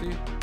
merci.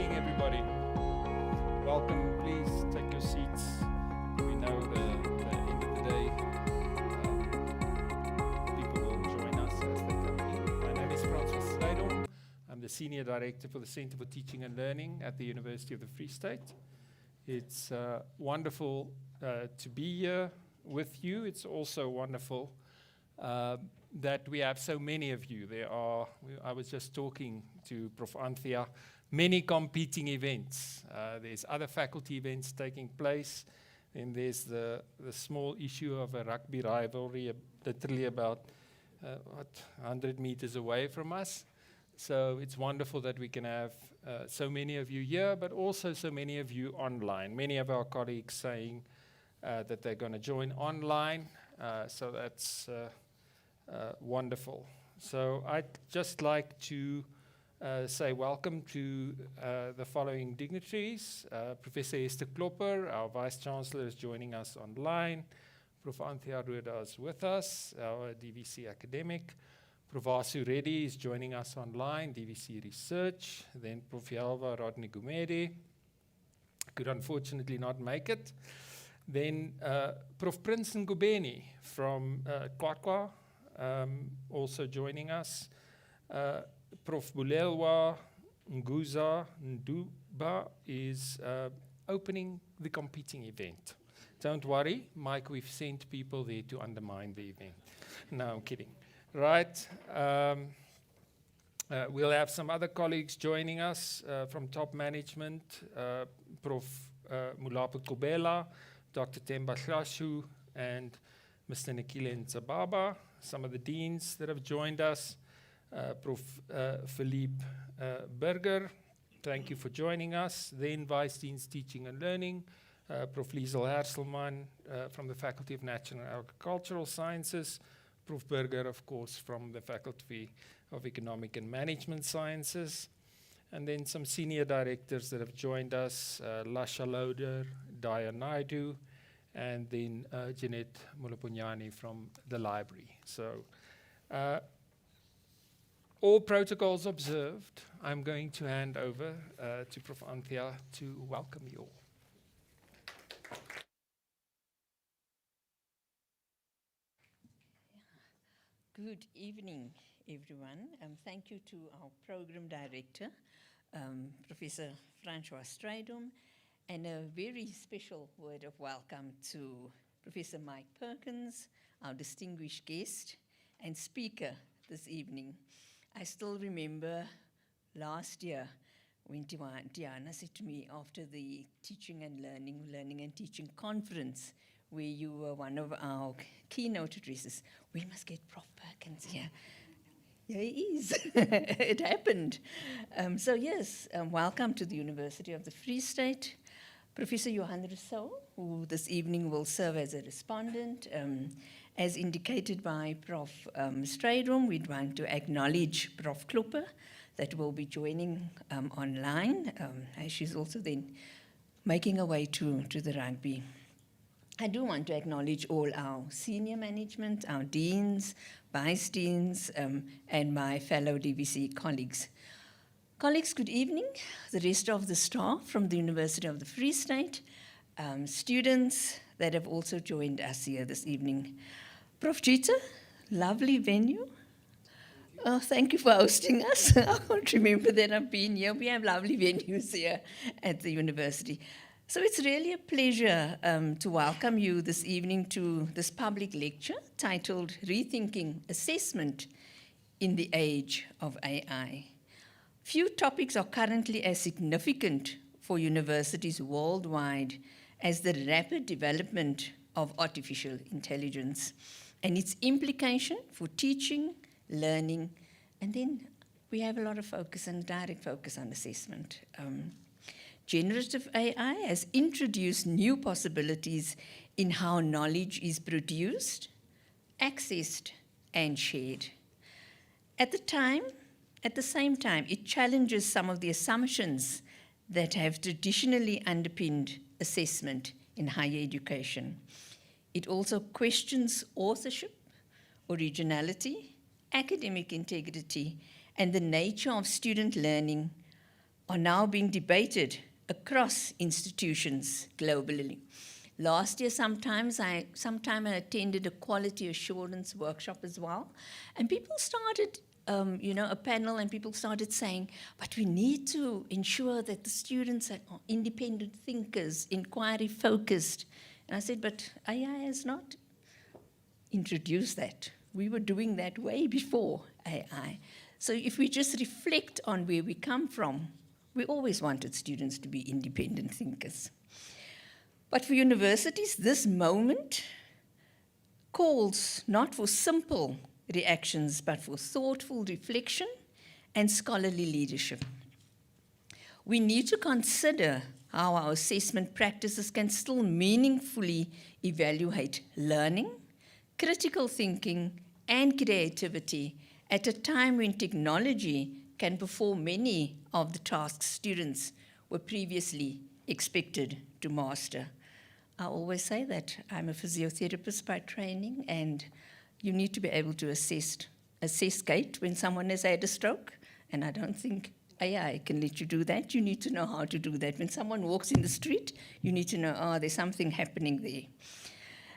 evening, everybody. Welcome. Please take your seats. We know the end of the day, people will join us as they come in. My name is Francois Strydom. I'm the Senior Director for the Center for Teaching and Learning at the University of the Free State. It's wonderful to be here with you. It's also wonderful that we have so many of you. I was just talking to Prof. Anthea, many competing events. There's other faculty events taking place, and there's the small issue of a rugby rivalry literally about 100 meters away from us. So it's wonderful that we can have so many of you here, but also so many of you online. Many of our colleagues saying that they're going to join online, so that's wonderful. So I'd just like to say welcome to the following dignitaries. Professor Esther Klopper, our Vice-Chancellor, is joining us online. Prof. Anthea Roda is with us, our DVC academic. Prof. Vasu Reddy is joining us online, DVC Research. Then Prof. Yalva Rodney-Gumede could unfortunately not make it. Then Prof. Prince Ngubeni from Kwakwa, also joining us. Prof. Bulelwa Nguza Nduba is opening the competing event. Don't worry, Mike, we've sent people there to undermine the event. No, I'm kidding. Right. We'll have some other colleagues joining us from top management, Prof. Mulapo Kobela, Dr. Temba Hlashu, and Mr. Nikile Nzababa, some of the deans that have joined us, Prof. Philippe Berger, thank you for joining us. Then Vice Deans Teaching and Learning, Prof. Liesel Herselman from the Faculty of Natural and Agricultural Sciences, Prof. Berger, of course, from the Faculty of Economic and Management Sciences, and then some senior directors that have joined us, Lasha Loader, Daya Naidu, and then Jeanette Mulapunyani from the library. So all protocols observed, I'm going to hand over to Prof. Anthea to welcome you all. Good evening, everyone. Thank you to our program director, Professor Francois Strydom, and a very special word of welcome to Professor Mike Perkins, our distinguished guest and speaker this evening. I still remember last year when Tiana said to me after the Teaching and Learning and Teaching conference, where you were one of our keynote addresses, we must get Prof. Perkins here. Here he is. It happened. So yes, welcome to the University of the Free State. Professor Johan Rousseau, who this evening will serve as a respondent. As indicated by Prof. Strydom, we'd want to acknowledge Prof. Klopper that will be joining online, as she's also then making her way to the rugby. I do want to acknowledge all our senior management, our deans, vice deans, and my fellow DVC colleagues. Colleagues, good evening. The rest of the staff from the University of the Free State, students that have also joined us here this evening. Prof. Jita, lovely venue. Oh, thank you for hosting us. I can't remember that I've been here. We have lovely venues here at the university. So it's really a pleasure to welcome you this evening to this public lecture titled Rethinking Assessment in the Age of AI. Few topics are currently as significant for universities worldwide as the rapid development of artificial intelligence and its implication for teaching, learning, and then we have a lot of focus and direct focus on assessment. Generative AI has introduced new possibilities in how knowledge is produced, accessed, and shared. At the same time, it challenges some of the assumptions that have traditionally underpinned assessment in higher education. It also questions authorship, originality, academic integrity, and the nature of student learning are now being debated across institutions globally. Last year, sometime I attended a quality assurance workshop as well, and people started, a panel, and people started saying, but we need to ensure that the students are independent thinkers, inquiry focused. And I said, but AI has not introduced that. We were doing that way before AI. So if we just reflect on where we come from, we always wanted students to be independent thinkers. But for universities, this moment calls not for simple reactions, but for thoughtful reflection and scholarly leadership. We need to consider how our assessment practices can still meaningfully evaluate learning, critical thinking, and creativity at a time when technology can perform many of the tasks students were previously expected to master. I always say that I'm a physiotherapist by training, and you need to be able to assess gait when someone has had a stroke, and I don't think AI can let you do that. You need to know how to do that. When someone walks in the street, you need to know, there's something happening there.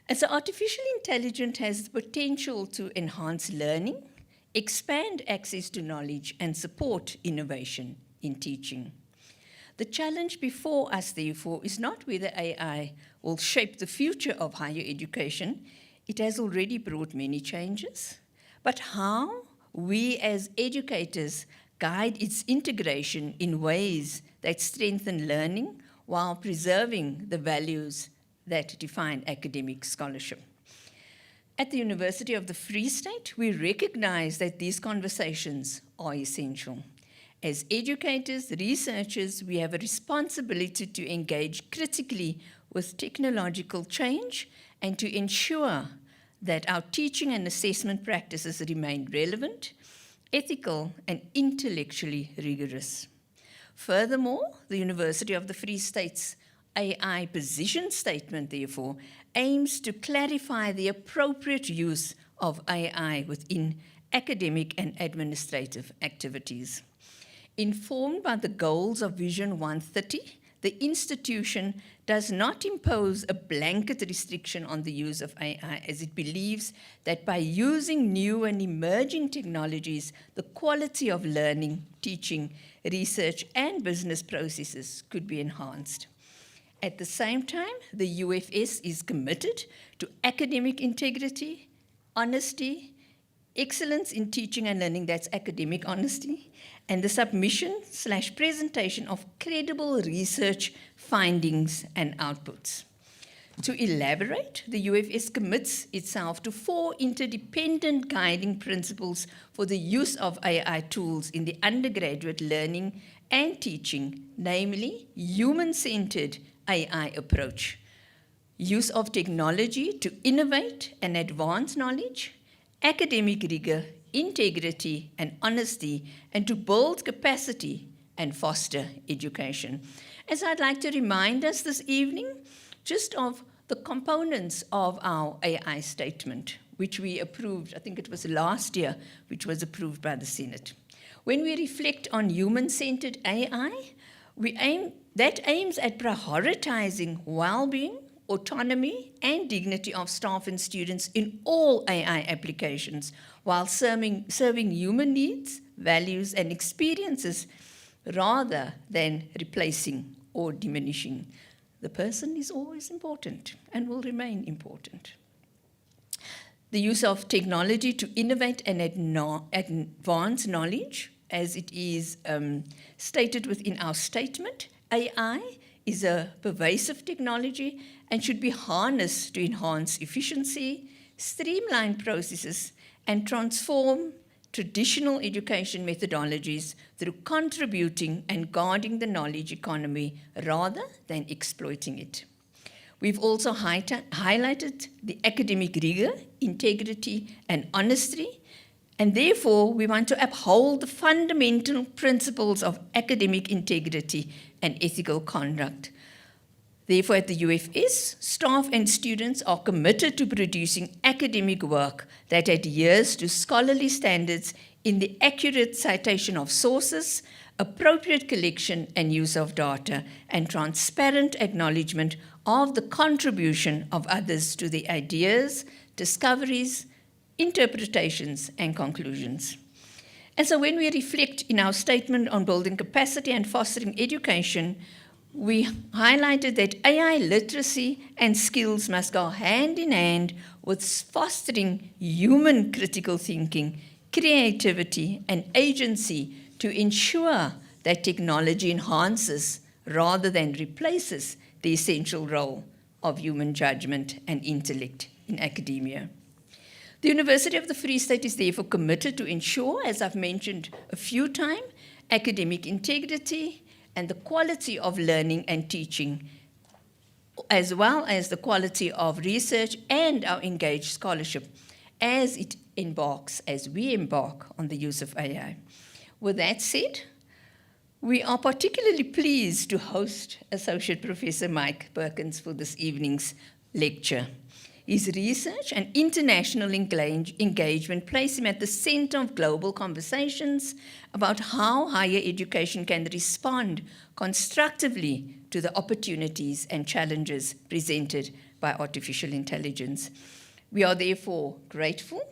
And so artificial intelligence has the potential to enhance learning, expand access to knowledge, and support innovation in teaching. The challenge before us, therefore, is not whether AI will shape the future of higher education. It has already brought many changes, but how we as educators guide its integration in ways that strengthen learning while preserving the values that define academic scholarship. At the University of the Free State, we recognize that these conversations are essential. As educators, researchers, we have a responsibility to engage critically with technological change and to ensure that our teaching and assessment practices remain relevant, ethical, and intellectually rigorous. Furthermore, the University of the Free State's AI position statement, therefore, aims to clarify the appropriate use of AI within academic and administrative activities. Informed by the goals of Vision 130, the institution does not impose a blanket restriction on the use of AI, as it believes that by using new and emerging technologies, the quality of learning, teaching, research, and business processes could be enhanced. At the same time, the UFS is committed to academic integrity, honesty, excellence in teaching and learning, that's academic honesty, and the submission/presentation of credible research findings and outputs. To elaborate, the UFS commits itself to 4 interdependent guiding principles for the use of AI tools in the undergraduate learning and teaching, namely human-centered AI approach, use of technology to innovate and advance knowledge, academic rigor, integrity, and honesty, and to build capacity and foster education. As I'd like to remind us this evening, just of the components of our AI statement, which we approved, I think it was last year, which was approved by the Senate. When we reflect on human-centered AI, that aims at prioritizing well-being, autonomy, and dignity of staff and students in all AI applications, while serving human needs, values, and experiences, rather than replacing or diminishing. The person is always important and will remain important. The use of technology to innovate and advance knowledge, as it is stated within our statement, AI is a pervasive technology and should be harnessed to enhance efficiency, streamline processes, and transform traditional education methodologies through contributing and guarding the knowledge economy rather than exploiting it. We've also highlighted the academic rigor, integrity, and honesty, and therefore we want to uphold the fundamental principles of academic integrity and ethical conduct. Therefore, at the UFS, staff and students are committed to producing academic work that adheres to scholarly standards in the accurate citation of sources, appropriate collection and use of data, and transparent acknowledgement of the contribution of others to the ideas, discoveries, interpretations, and conclusions. And so when we reflect in our statement on building capacity and fostering education, we highlighted that AI literacy and skills must go hand in hand with fostering human critical thinking, creativity, and agency to ensure that technology enhances rather than replaces the essential role of human judgment and intellect in academia. The University of the Free State is therefore committed to ensure, as I've mentioned a few times, academic integrity and the quality of learning and teaching, as well as the quality of research and our engaged scholarship as we embark on the use of AI. With that said, we are particularly pleased to host Associate Professor Mike Perkins for this evening's lecture. His research and international engagement place him at the center of global conversations about how higher education can respond constructively to the opportunities and challenges presented by artificial intelligence. We are therefore grateful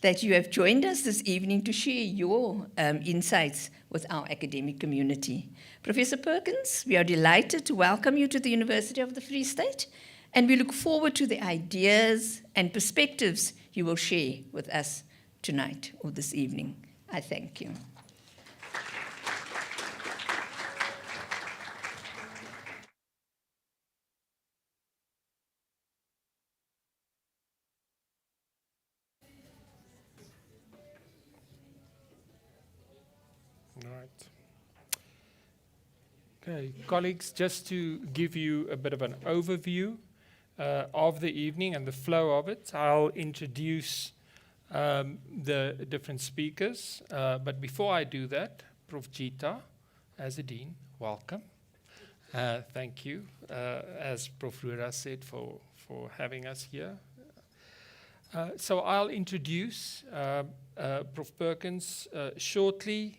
that you have joined us this evening to share your insights with our academic community. Professor Perkins, we are delighted to welcome you to the University of the Free State, and we look forward to the ideas and perspectives you will share with us tonight or this evening. I thank you. All right. Okay, colleagues, just to give you a bit of an overview of the evening and the flow of it, I'll introduce the different speakers. But before I do that, Prof. Gita, as a dean, welcome. Thank you, as Prof. Rura said, for having us here. So I'll introduce Prof. Perkins shortly.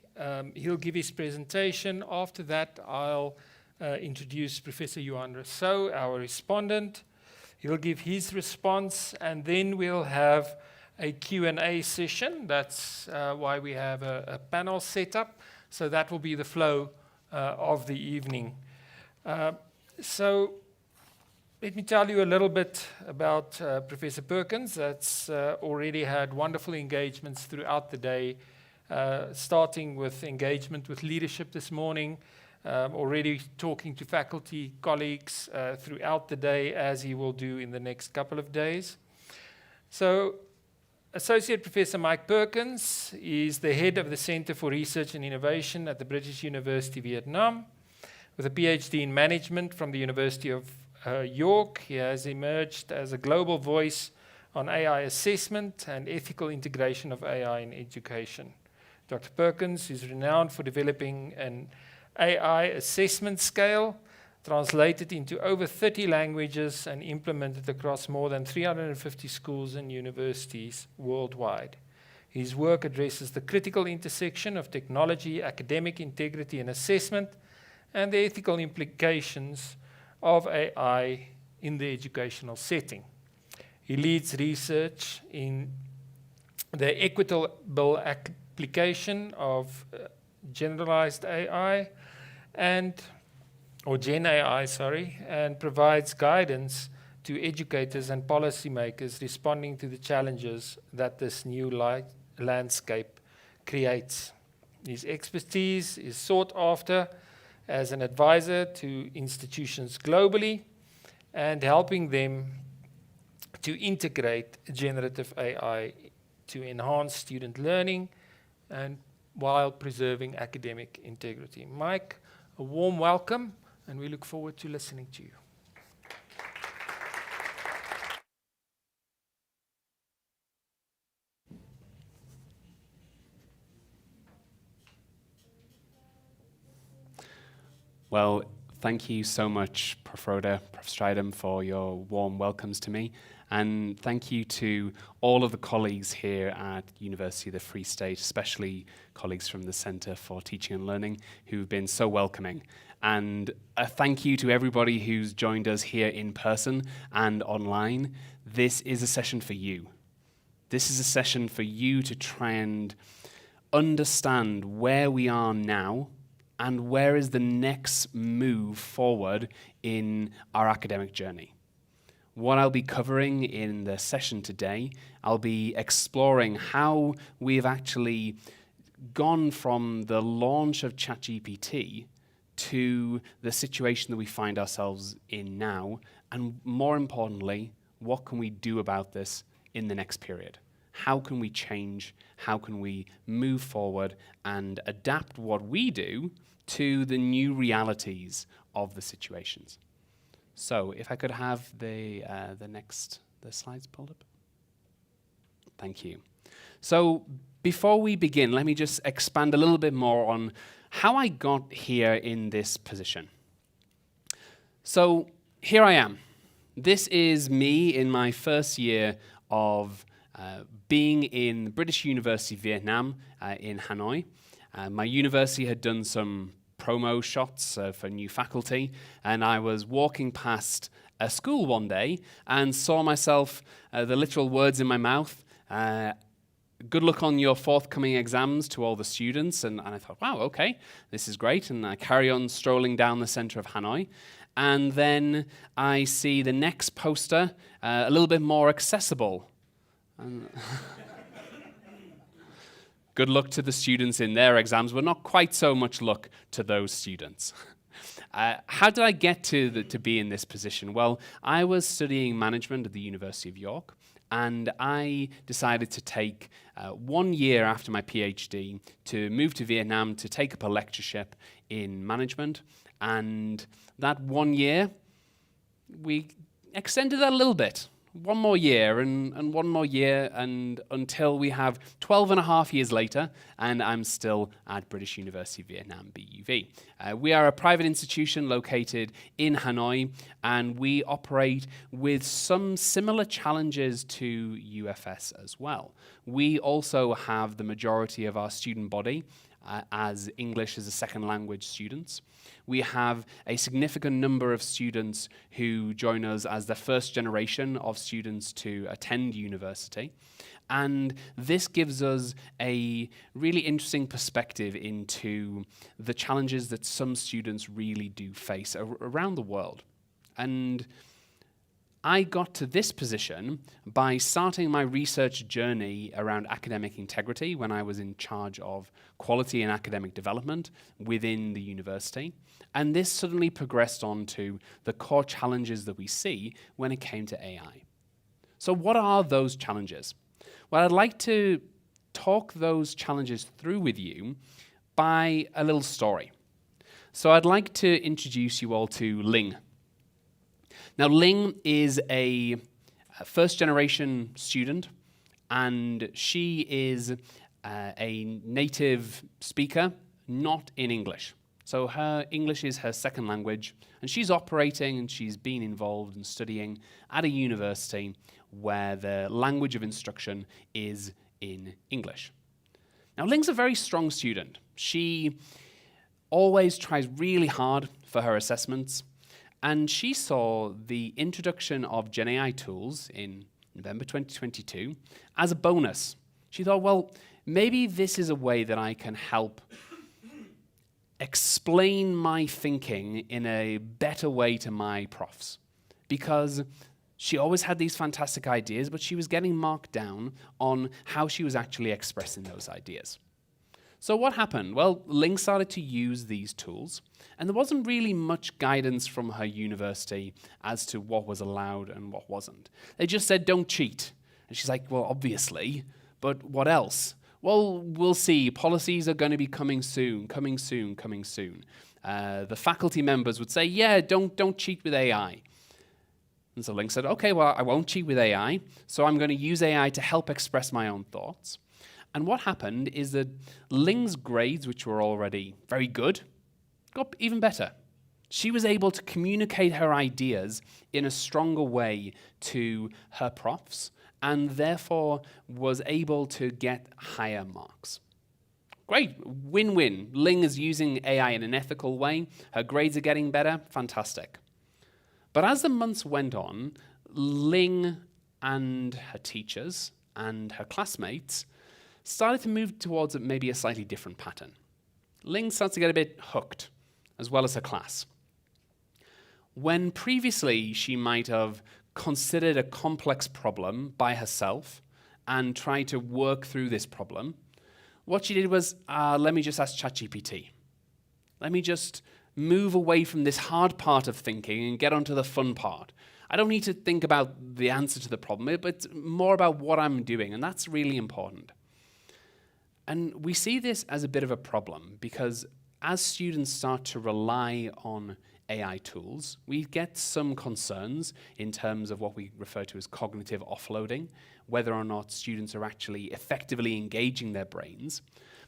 He'll give his presentation. After that, I'll introduce Professor Johan Rousseau, our respondent. He'll give his response, and then we'll have a Q&A session. That's why we have a panel set up. So that will be the flow of the evening. So let me tell you a little bit about Professor Perkins. That's already had wonderful engagements throughout the day, starting with engagement with leadership this morning, already talking to faculty, colleagues throughout the day, as he will do in the next couple of days. So Associate Professor Mike Perkins is the head of the Center for Research and Innovation at the British University, Vietnam. With a PhD in management from the University of York, he has emerged as a global voice on AI assessment and ethical integration of AI in education. Dr. Perkins is renowned for developing an AI assessment scale, translated into over 30 languages and implemented across more than 350 schools and universities worldwide. His work addresses the critical intersection of technology, academic integrity and assessment, and the ethical implications of AI in the educational setting. He leads research in the equitable application of generalized AI or Gen AI, and provides guidance to educators and policymakers responding to the challenges that this new landscape creates. His expertise is sought after as an advisor to institutions globally and helping them to integrate generative AI to enhance student learning and while preserving academic integrity. Mike, a warm welcome, and we look forward to listening to you. Well, thank you so much, Prof. Rhoda, Prof. Stridham, for your warm welcomes to me. And thank you to all of the colleagues here at University of the Free State, especially colleagues from the Centre for Teaching and Learning, who've been so welcoming. And a thank you to everybody who's joined us here in person and online. This is a session for you. This is a session for you to try and understand where we are now and where is the next move forward in our academic journey. What I'll be covering in the session today, I'll be exploring how we've actually gone from the launch of ChatGPT to the situation that we find ourselves in now, and more importantly, what can we do about this in the next period? How can we change? How can we move forward and adapt what we do to the new realities of the situations? So if I could have the slides pulled up. Thank you. So before we begin, let me just expand a little bit more on how I got here in this position. So here I am. This is me in my first year of being in British University Vietnam in Hanoi. My university had done some promo shots for new faculty, and I was walking past a school one day and saw myself, the literal words in my mouth, good luck on your forthcoming exams to all the students, and I thought, wow, okay, this is great, and I carry on strolling down the center of Hanoi, and then I see the next poster, a little bit more accessible. Good luck to the students in their exams, but not quite so much luck to those students. How did I get to be in this position? Well, I was studying management at the University of York, and I decided to take 1 year after my PhD to move to Vietnam to take up a lectureship in management. And that 1 year, we extended that a little bit. 1 more year and 1 more year, and until we have 12 and a half years later, and I'm still at British University Vietnam, BUV. We are a private institution located in Hanoi, and we operate with some similar challenges to UFS as well. We also have the majority of our student body as English as a second language students. We have a significant number of students who join us as the first generation of students to attend university. And this gives us a really interesting perspective into the challenges that some students really do face around the world. And I got to this position by starting my research journey around academic integrity when I was in charge of quality and academic development within the university. And this suddenly progressed on to the core challenges that we see when it came to AI. So what are those challenges? Well, I'd like to talk those challenges through with you by a little story. So I'd like to introduce you all to Ling. Now, Ling is a first-generation student, and she is a native speaker, not in English. So her English is her second language, and she's operating and she's been involved in studying at a university where the language of instruction is in English. Now, Ling's a very strong student. She always tries really hard for her assessments, and she saw the introduction of GenAI tools in November 2022 as a bonus. She thought, well, maybe this is a way that I can help explain my thinking in a better way to my profs. Because she always had these fantastic ideas, but she was getting marked down on how she was actually expressing those ideas. So what happened? Well, Ling started to use these tools, and there wasn't really much guidance from her university as to what was allowed and what wasn't. They just said, don't cheat. And she's like, well, obviously, but what else? Well, we'll see. Policies are going to be coming soon, coming soon, coming soon. The faculty members would say, yeah, don't cheat with AI. And so Ling said, okay, well, I won't cheat with AI, so I'm going to use AI to help express my own thoughts. And what happened is that Ling's grades, which were already very good, got even better. She was able to communicate her ideas in a stronger way to her profs and therefore was able to get higher marks. Great, win-win. Ling is using AI in an ethical way. Her grades are getting better. Fantastic. But as the months went on, Ling and her teachers and her classmates started to move towards maybe a slightly different pattern. Ling started to get a bit hooked, as well as her class. When previously she might have considered a complex problem by herself and tried to work through this problem, what she did was, let me just ask ChatGPT. Let me just move away from this hard part of thinking and get onto the fun part. I don't need to think about the answer to the problem, but more about what I'm doing, and that's really important. And we see this as a bit of a problem because as students start to rely on AI tools, we get some concerns in terms of what we refer to as cognitive offloading, whether or not students are actually effectively engaging their brains.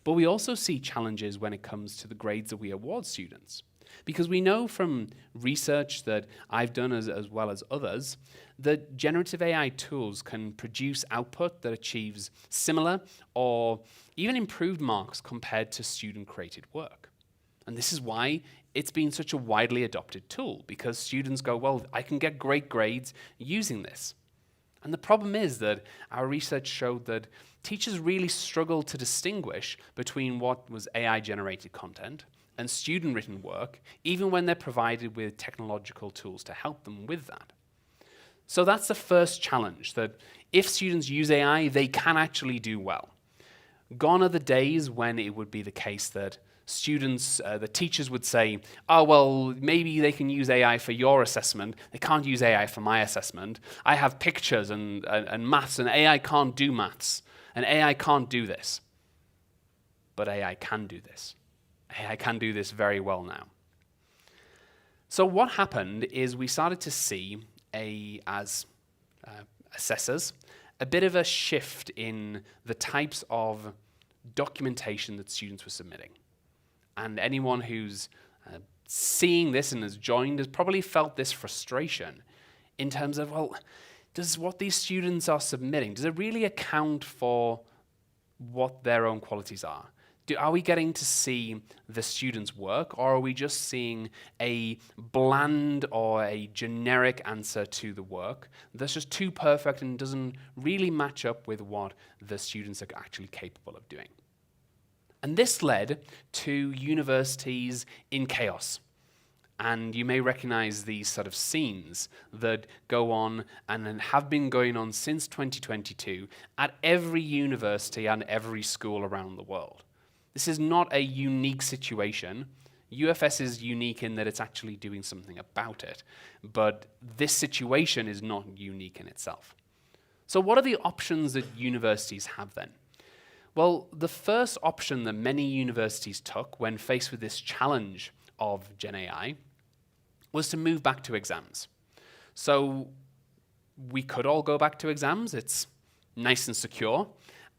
But we also see challenges when it comes to the grades that we award students. Because we know from research that I've done as well as others, that generative AI tools can produce output that achieves similar or even improved marks compared to student-created work. And this is why it's been such a widely adopted tool, because students go, well, I can get great grades using this. And the problem is that our research showed that teachers really struggle to distinguish between what was AI-generated content and student-written work, even when they're provided with technological tools to help them with that. So that's the first challenge, that if students use AI, they can actually do well. Gone are the days when it would be the case that students, the teachers would say, oh, well, maybe they can use AI for your assessment. They can't use AI for my assessment. I have pictures and maths, and AI can't do maths, and AI can't do this. But AI can do this. AI can do this very well now. So what happened is we started to see, as assessors, a bit of a shift in the types of documentation that students were submitting. And anyone who's seeing this and has joined has probably felt this frustration in terms of, well, does what these students are submitting, does it really account for what their own qualities are? Are we getting to see the students' work, or are we just seeing a bland or a generic answer to the work that's just too perfect and doesn't really match up with what the students are actually capable of doing? And this led to universities in chaos. And you may recognize these sort of scenes that go on and have been going on since 2022 at every university and every school around the world. This is not a unique situation. UFS is unique in that it's actually doing something about it, but this situation is not unique in itself. So what are the options that universities have then? Well, the first option that many universities took when faced with this challenge of Gen AI was to move back to exams. So we could all go back to exams. It's nice and secure.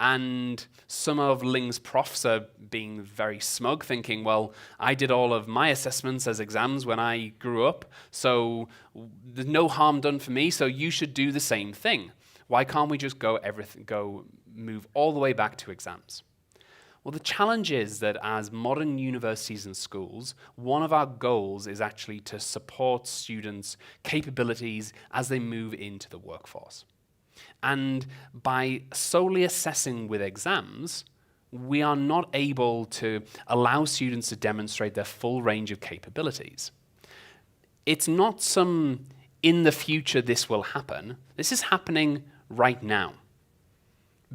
And some of Ling's profs are being very smug, thinking, well, I did all of my assessments as exams when I grew up, so there's no harm done for me, so you should do the same thing. Why can't we just move all the way back to exams? Well, the challenge is that as modern universities and schools, one of our goals is actually to support students' capabilities as they move into the workforce. And by solely assessing with exams, we are not able to allow students to demonstrate their full range of capabilities. It's not some in the future this will happen. This is happening right now.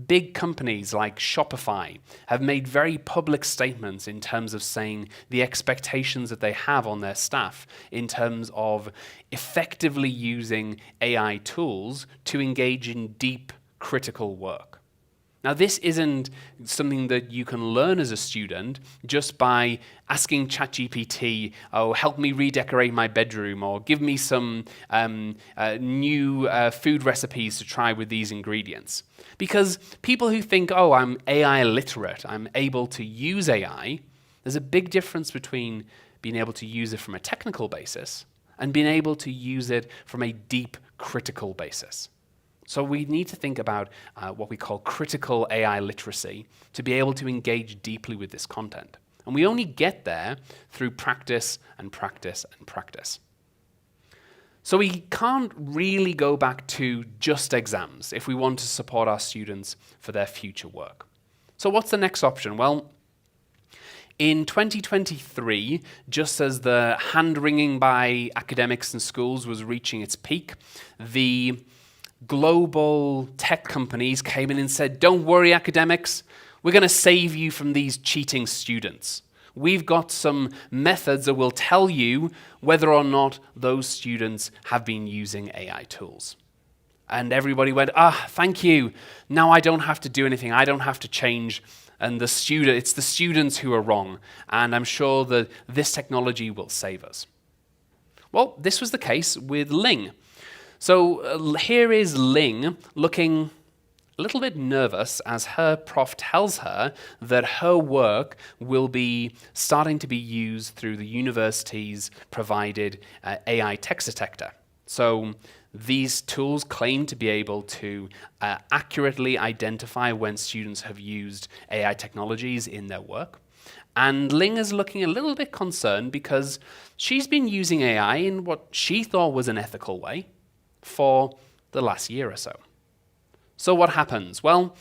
Big companies like Shopify have made very public statements in terms of saying the expectations that they have on their staff in terms of effectively using AI tools to engage in deep, critical work. Now, this isn't something that you can learn as a student just by asking ChatGPT, oh, help me redecorate my bedroom, or give me some new food recipes to try with these ingredients. Because people who think, oh, I'm AI literate, I'm able to use AI, there's a big difference between being able to use it from a technical basis, and being able to use it from a deep critical basis. So we need to think about what we call critical AI literacy to be able to engage deeply with this content. And we only get there through practice and practice and practice. So we can't really go back to just exams if we want to support our students for their future work. So what's the next option? Well, in 2023, just as the hand-wringing by academics and schools was reaching its peak, the global tech companies came in and said, "Don't worry, academics, we're going to save you from these cheating students. We've got some methods that will tell you whether or not those students have been using AI tools." And everybody went, thank you. Now I don't have to do anything. I don't have to change. And it's the students who are wrong. And I'm sure that this technology will save us. Well, this was the case with Ling. So here is Ling looking a little bit nervous as her prof tells her that her work will be starting to be used through the university's provided AI text detector. So these tools claim to be able to accurately identify when students have used AI technologies in their work. And Ling is looking a little bit concerned because she's been using AI in what she thought was an ethical way for the last year or so. So what happens? Well,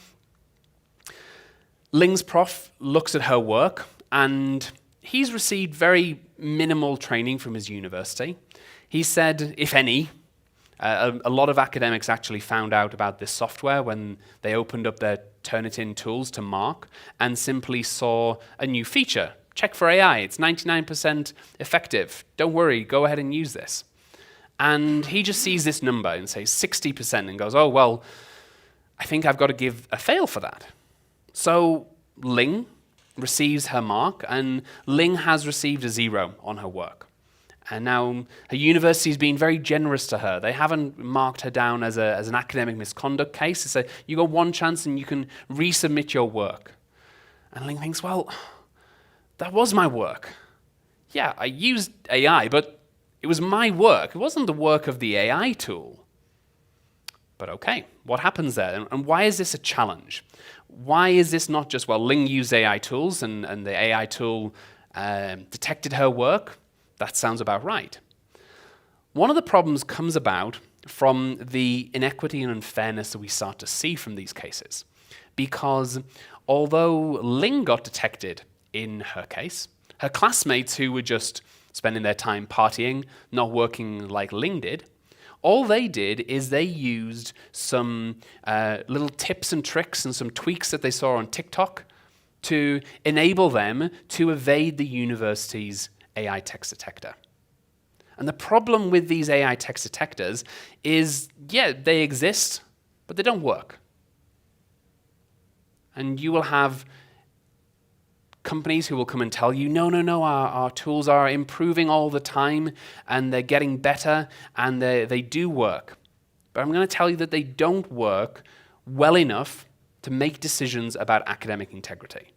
Ling's prof looks at her work, and he's received very minimal training from his university. He said, if any, a lot of academics actually found out about this software when they opened up their Turnitin tools to Mark and simply saw a new feature. Check for AI, it's 99% effective. Don't worry, go ahead and use this. And he just sees this number and says 60% and goes, oh, well, I think I've got to give a fail for that. So Ling receives her mark, and Ling has received a 0 on her work. And now her university's been very generous to her. They haven't marked her down as an academic misconduct case. They say, you got one chance and you can resubmit your work. And Ling thinks, well, that was my work. Yeah, I used AI, but it was my work. It wasn't the work of the AI tool. But okay, what happens there? And why is this a challenge? Why is this not just, well, Ling used AI tools and the AI tool detected her work? That sounds about right. One of the problems comes about from the inequity and unfairness that we start to see from these cases. Because although Ling got detected in her case, her classmates who were just spending their time partying, not working like Ling did, all they did is they used some little tips and tricks and some tweaks that they saw on TikTok to enable them to evade the university's AI text detector. And the problem with these AI text detectors is, yeah, they exist, but they don't work. And you will have companies who will come and tell you, no, our tools are improving all the time and they're getting better and they do work. But I'm going to tell you that they don't work well enough to make decisions about academic integrity.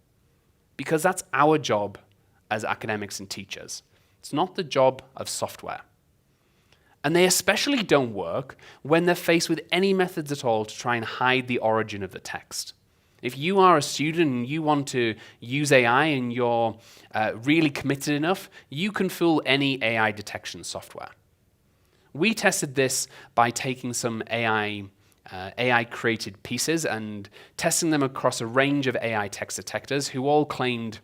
Because that's our job as academics and teachers. It's not the job of software. And they especially don't work when they're faced with any methods at all to try and hide the origin of the text. If you are a student and you want to use AI and you're really committed enough, you can fool any AI detection software. We tested this by taking some AI-created pieces and testing them across a range of AI text detectors who all claimed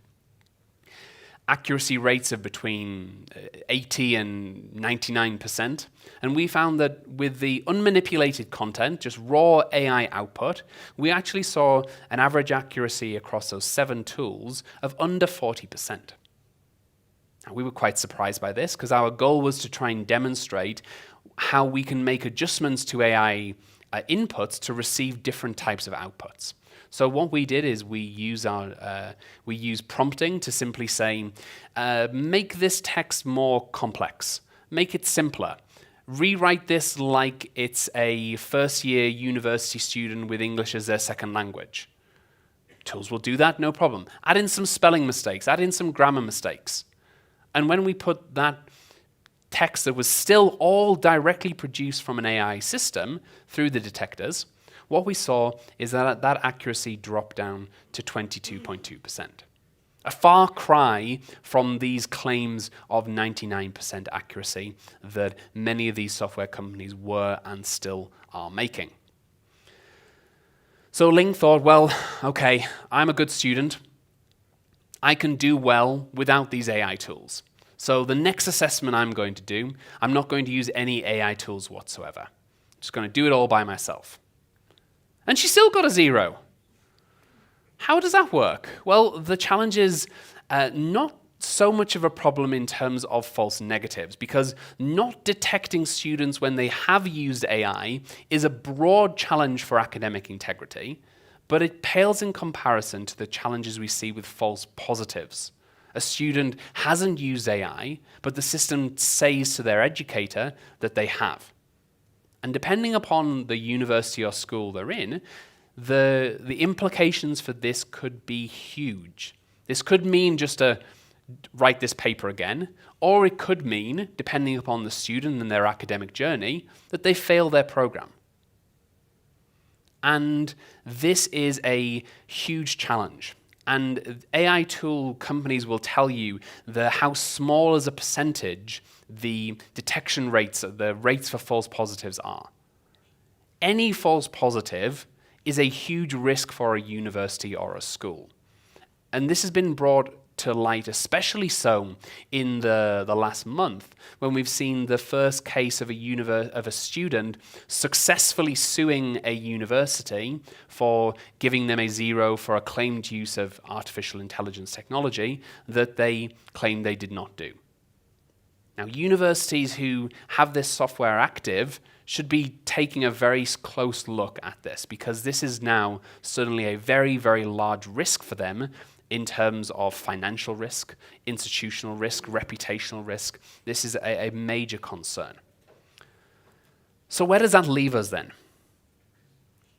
accuracy rates of between 80 and 99%. And we found that with the unmanipulated content, just raw AI output, we actually saw an average accuracy across those 7 tools of under 40%. Now, we were quite surprised by this because our goal was to try and demonstrate how we can make adjustments to AI inputs to receive different types of outputs. So what we did is we use prompting to simply say, make this text more complex, make it simpler, rewrite this like it's a first-year university student with English as their second language. Tools will do that, no problem. Add in some spelling mistakes, add in some grammar mistakes. And when we put that text that was still all directly produced from an AI system through the detectors, what we saw is that that accuracy dropped down to 22.2%. A far cry from these claims of 99% accuracy that many of these software companies were and still are making. So Ling thought, well, okay, I'm a good student. I can do well without these AI tools. So the next assessment I'm going to do, I'm not going to use any AI tools whatsoever. I'm just going to do it all by myself. And she still got a 0. How does that work? Well, the challenge is not so much of a problem in terms of false negatives, because not detecting students when they have used AI is a broad challenge for academic integrity, but it pales in comparison to the challenges we see with false positives. A student hasn't used AI, but the system says to their educator that they have. And depending upon the university or school they're in, the implications for this could be huge. This could mean just to write this paper again, or it could mean, depending upon the student and their academic journey, that they fail their program. And this is a huge challenge. And AI tool companies will tell you how small as a percentage the detection rates, the rates for false positives are. Any false positive is a huge risk for a university or a school. And this has been brought to light, especially so in the last month, when we've seen the first case of a student successfully suing a university for giving them a 0 for a claimed use of artificial intelligence technology that they claimed they did not do. Now, universities who have this software active should be taking a very close look at this, because this is now suddenly a very, very large risk for them in terms of financial risk, institutional risk, reputational risk. This is a major concern. So where does that leave us then?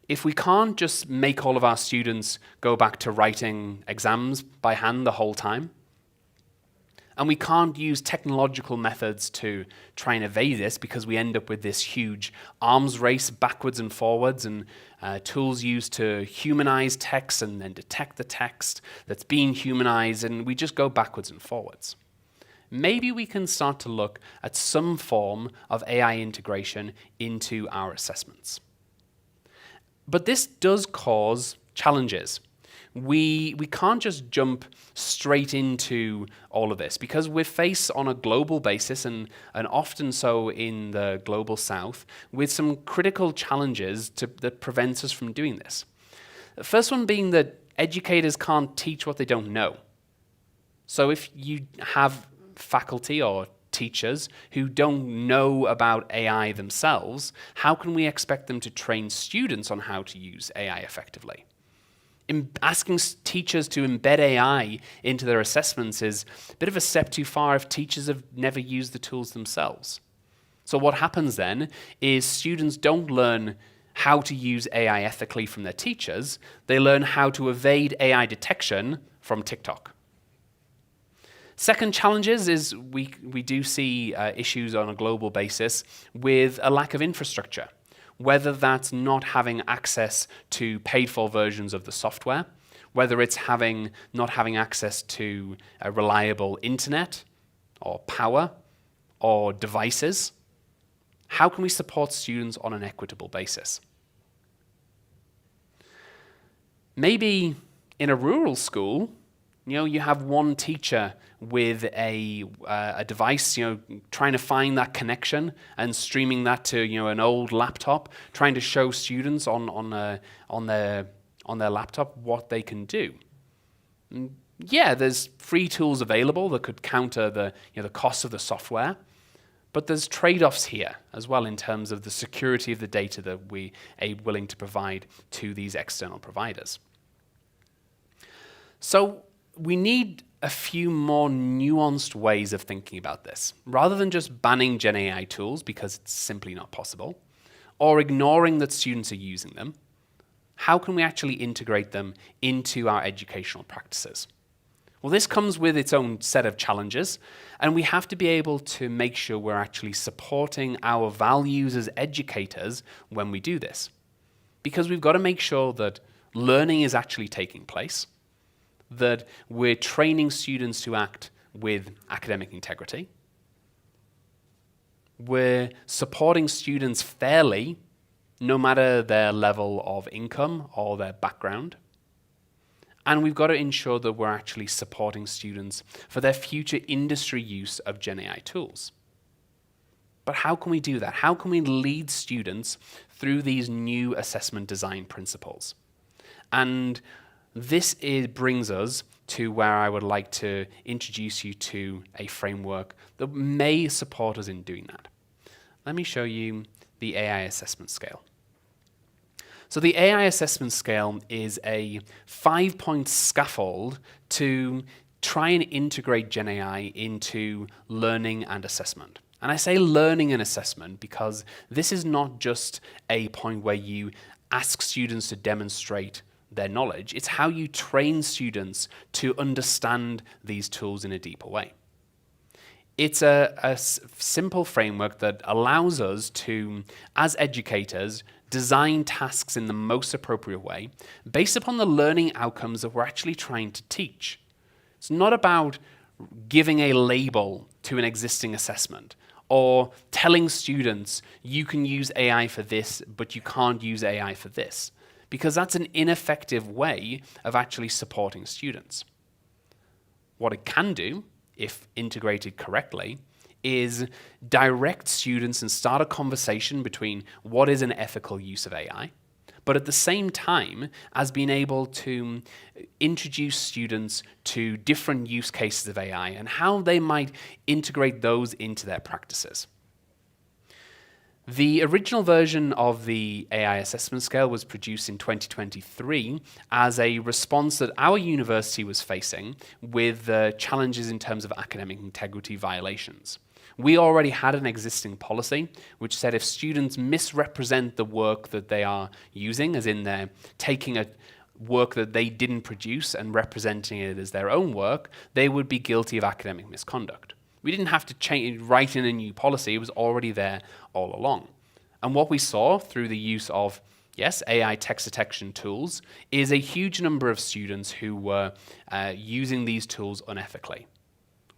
If we can't just make all of our students go back to writing exams by hand the whole time, and we can't use technological methods to try and evade this, because we end up with this huge arms race backwards and forwards, and tools used to humanize text and then detect the text that's being humanized, and we just go backwards and forwards. Maybe we can start to look at some form of AI integration into our assessments. But this does cause challenges. We can't just jump straight into all of this, because we're faced on a global basis, and often so in the global south, with some critical challenges that prevents us from doing this. The first one being that educators can't teach what they don't know. So if you have faculty or teachers who don't know about AI themselves, how can we expect them to train students on how to use AI effectively? Asking teachers to embed AI into their assessments is a bit of a step too far if teachers have never used the tools themselves. So what happens then is students don't learn how to use AI ethically from their teachers, they learn how to evade AI detection from TikTok. Second challenges is we do see issues on a global basis with a lack of infrastructure. Whether that's not having access to paid-for versions of the software, whether it's not having access to a reliable internet or power or devices. How can we support students on an equitable basis? Maybe in a rural school, you have one teacher with a device, trying to find that connection and streaming that to, an old laptop, trying to show students on their laptop what they can do. And yeah, there's free tools available that could counter the cost of the software, but there's trade-offs here as well in terms of the security of the data that we are willing to provide to these external providers. So we need a few more nuanced ways of thinking about this, rather than just banning Gen AI tools because it's simply not possible, or ignoring that students are using them. How can we actually integrate them into our educational practices? Well, this comes with its own set of challenges, and we have to be able to make sure we're actually supporting our values as educators when we do this. Because we've got to make sure that learning is actually taking place, that we're training students to act with academic integrity, we're supporting students fairly, no matter their level of income or their background. And we've got to ensure that we're actually supporting students for their future industry use of Gen AI tools. But how can we do that? How can we lead students through these new assessment design principles? And this brings us to where I would like to introduce you to a framework that may support us in doing that. Let me show you the AI assessment scale. So the AI assessment scale is a 5-point scaffold to try and integrate Gen AI into learning and assessment. And I say learning and assessment because this is not just a point where you ask students to demonstrate their knowledge. It's how you train students to understand these tools in a deeper way. It's a simple framework that allows us to, as educators, design tasks in the most appropriate way based upon the learning outcomes that we're actually trying to teach. It's not about giving a label to an existing assessment or telling students you can use AI for this, but you can't use AI for this, because that's an ineffective way of actually supporting students. What it can do, if integrated correctly, is direct students and start a conversation between what is an ethical use of AI, but at the same time as being able to introduce students to different use cases of AI and how they might integrate those into their practices. The original version of the AI assessment scale was produced in 2023 as a response that our university was facing with challenges in terms of academic integrity violations. We already had an existing policy which said if students misrepresent the work that they are using, as in they're taking a work that they didn't produce and representing it as their own work, they would be guilty of academic misconduct. We didn't have to write in a new policy, it was already there all along. And what we saw through the use of, yes, AI text detection tools is a huge number of students who were using these tools unethically.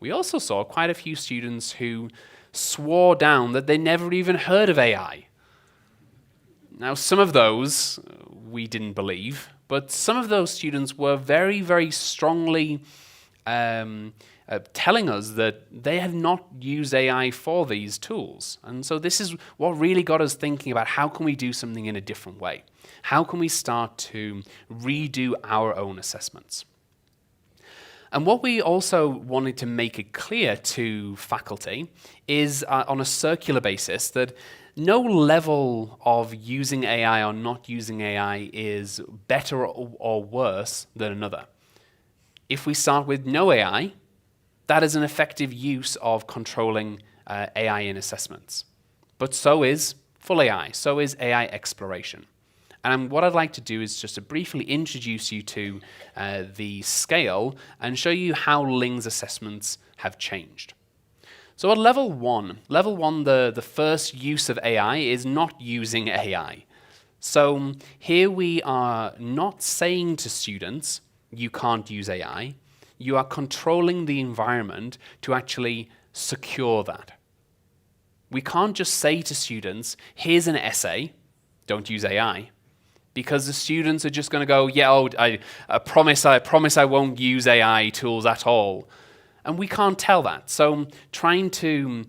We also saw quite a few students who swore down that they never even heard of AI. Now, some of those we didn't believe, but some of those students were very, very strongly telling us that they had not used AI for these tools. And so this is what really got us thinking about how can we do something in a different way? How can we start to redo our own assessments? And what we also wanted to make it clear to faculty is on a circular basis that no level of using AI or not using AI is better or worse than another. If we start with no AI, that is an effective use of controlling AI in assessments. But so is full AI, so is AI exploration. And what I'd like to do is just to briefly introduce you to the scale and show you how Ling's assessments have changed. So at level one, the first use of AI is not using AI. So here we are not saying to students, you can't use AI. You are controlling the environment to actually secure that. We can't just say to students, here's an essay, don't use AI. Because the students are just going to go, yeah, I promise I won't use AI tools at all. And we can't tell that. So trying to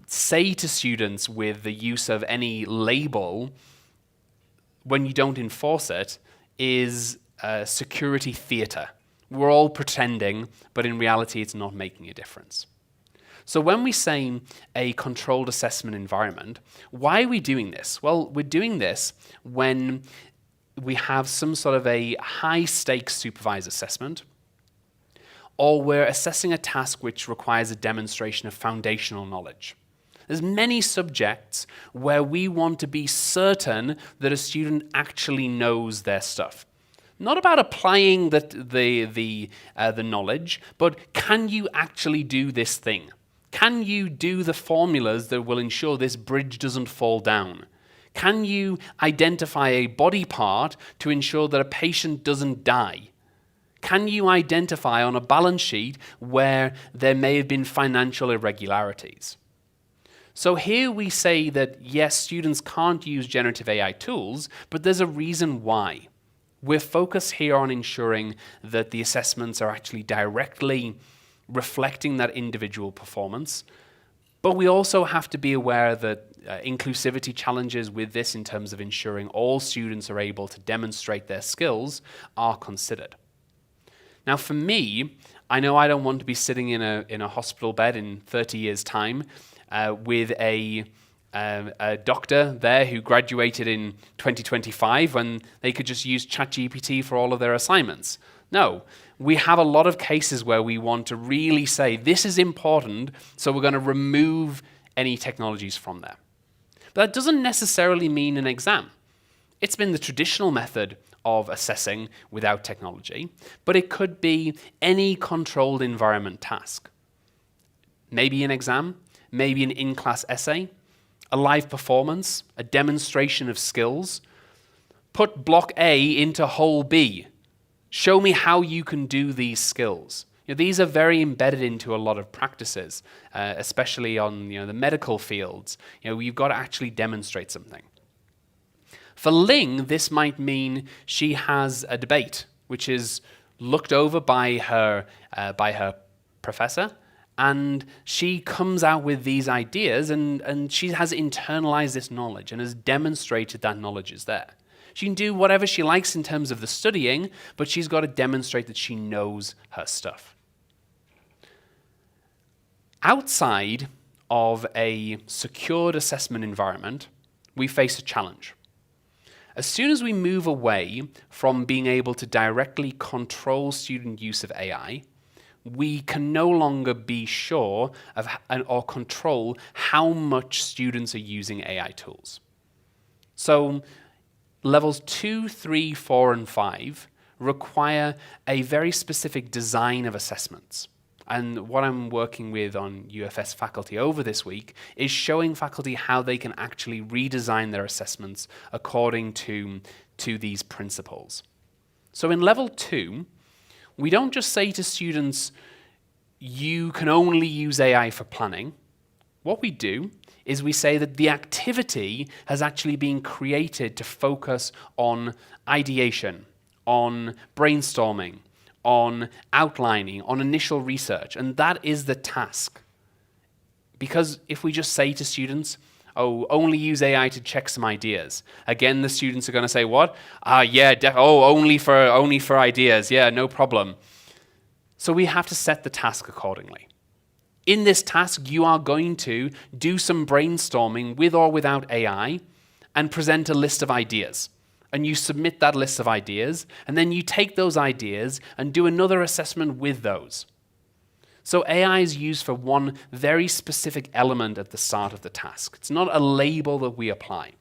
say to students with the use of any label when you don't enforce it is security theater. We're all pretending, but in reality it's not making a difference. So when we say a controlled assessment environment, why are we doing this? Well, we're doing this when we have some sort of a high-stakes supervised assessment, or we're assessing a task which requires a demonstration of foundational knowledge. There's many subjects where we want to be certain that a student actually knows their stuff. Not about applying the knowledge, but can you actually do this thing? Can you do the formulas that will ensure this bridge doesn't fall down? Can you identify a body part to ensure that a patient doesn't die? Can you identify on a balance sheet where there may have been financial irregularities? So here we say that, yes, students can't use generative AI tools, but there's a reason why. We're focused here on ensuring that the assessments are actually directly reflecting that individual performance. But we also have to be aware that inclusivity challenges with this in terms of ensuring all students are able to demonstrate their skills are considered. Now for me, I know I don't want to be sitting in a hospital bed in 30 years' time with a doctor there who graduated in 2025 when they could just use ChatGPT for all of their assignments. No, we have a lot of cases where we want to really say this is important, so we're going to remove any technologies from there. But that doesn't necessarily mean an exam. It's been the traditional method of assessing without technology, but it could be any controlled environment task. Maybe an exam, maybe an in-class essay, a live performance, a demonstration of skills. Put block A into whole B. Show me how you can do these skills. These are very embedded into a lot of practices, especially on the medical fields. You've got to actually demonstrate something. For Ling, this might mean she has a debate, which is looked over by her professor, and she comes out with these ideas, and she has internalized this knowledge and has demonstrated that knowledge is there. She can do whatever she likes in terms of the studying, but she's got to demonstrate that she knows her stuff. Outside of a secured assessment environment, we face a challenge. As soon as we move away from being able to directly control student use of AI, we can no longer be sure of or control how much students are using AI tools. So levels 2, 3, 4, and 5 require a very specific design of assessments. And what I'm working with on UFS faculty over this week is showing faculty how they can actually redesign their assessments according to these principles. So in level 2, we don't just say to students, you can only use AI for planning. What we do is we say that the activity has actually been created to focus on ideation, on brainstorming, on outlining, on initial research, and that is the task. Because if we just say to students, oh, only use AI to check some ideas, again, the students are going to say, what? Only for ideas, yeah, no problem. So we have to set the task accordingly. In this task, you are going to do some brainstorming with or without AI and present a list of ideas. And you submit that list of ideas, and then you take those ideas and do another assessment with those. So AI is used for one very specific element at the start of the task. It's not a label that we apply.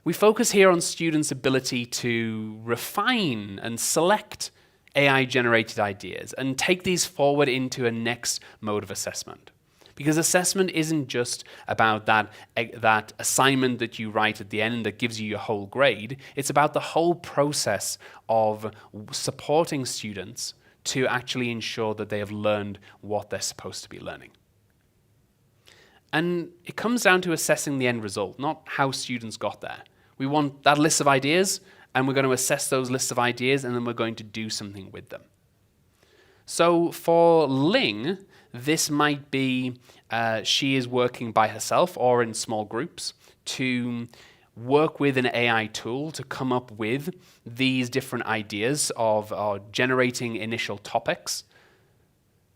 We focus here on students' ability to refine and select AI-generated ideas and take these forward into a next mode of assessment. Because assessment isn't just about that assignment that you write at the end that gives you your whole grade. It's about the whole process of supporting students to actually ensure that they have learned what they're supposed to be learning. And it comes down to assessing the end result, not how students got there. We want that list of ideas, and we're going to assess those lists of ideas, and then we're going to do something with them. So for Ling, this might be she is working by herself or in small groups to work with an AI tool to come up with these different ideas of generating initial topics,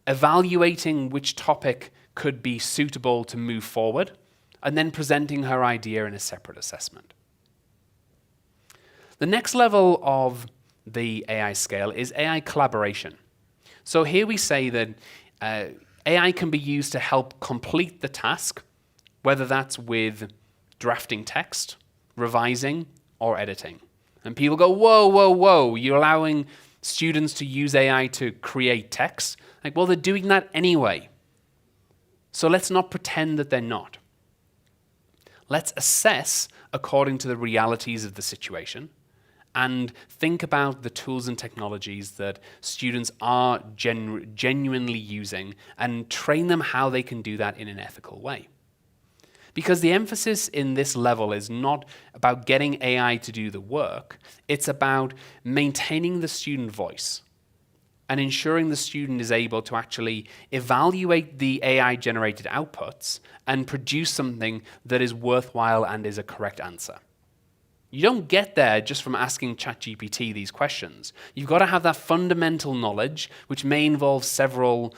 evaluating which topic could be suitable to move forward, and then presenting her idea in a separate assessment. The next level of the AI scale is AI collaboration. So here we say that AI can be used to help complete the task, whether that's with drafting text, revising, or editing. And people go, whoa, whoa, whoa, you're allowing students to use AI to create text? Like, well, they're doing that anyway. So let's not pretend that they're not. Let's assess according to the realities of the situation and think about the tools and technologies that students are genuinely using and train them how they can do that in an ethical way. Because the emphasis in this level is not about getting AI to do the work, it's about maintaining the student voice and ensuring the student is able to actually evaluate the AI-generated outputs and produce something that is worthwhile and is a correct answer. You don't get there just from asking ChatGPT these questions. You've got to have that fundamental knowledge, which may involve several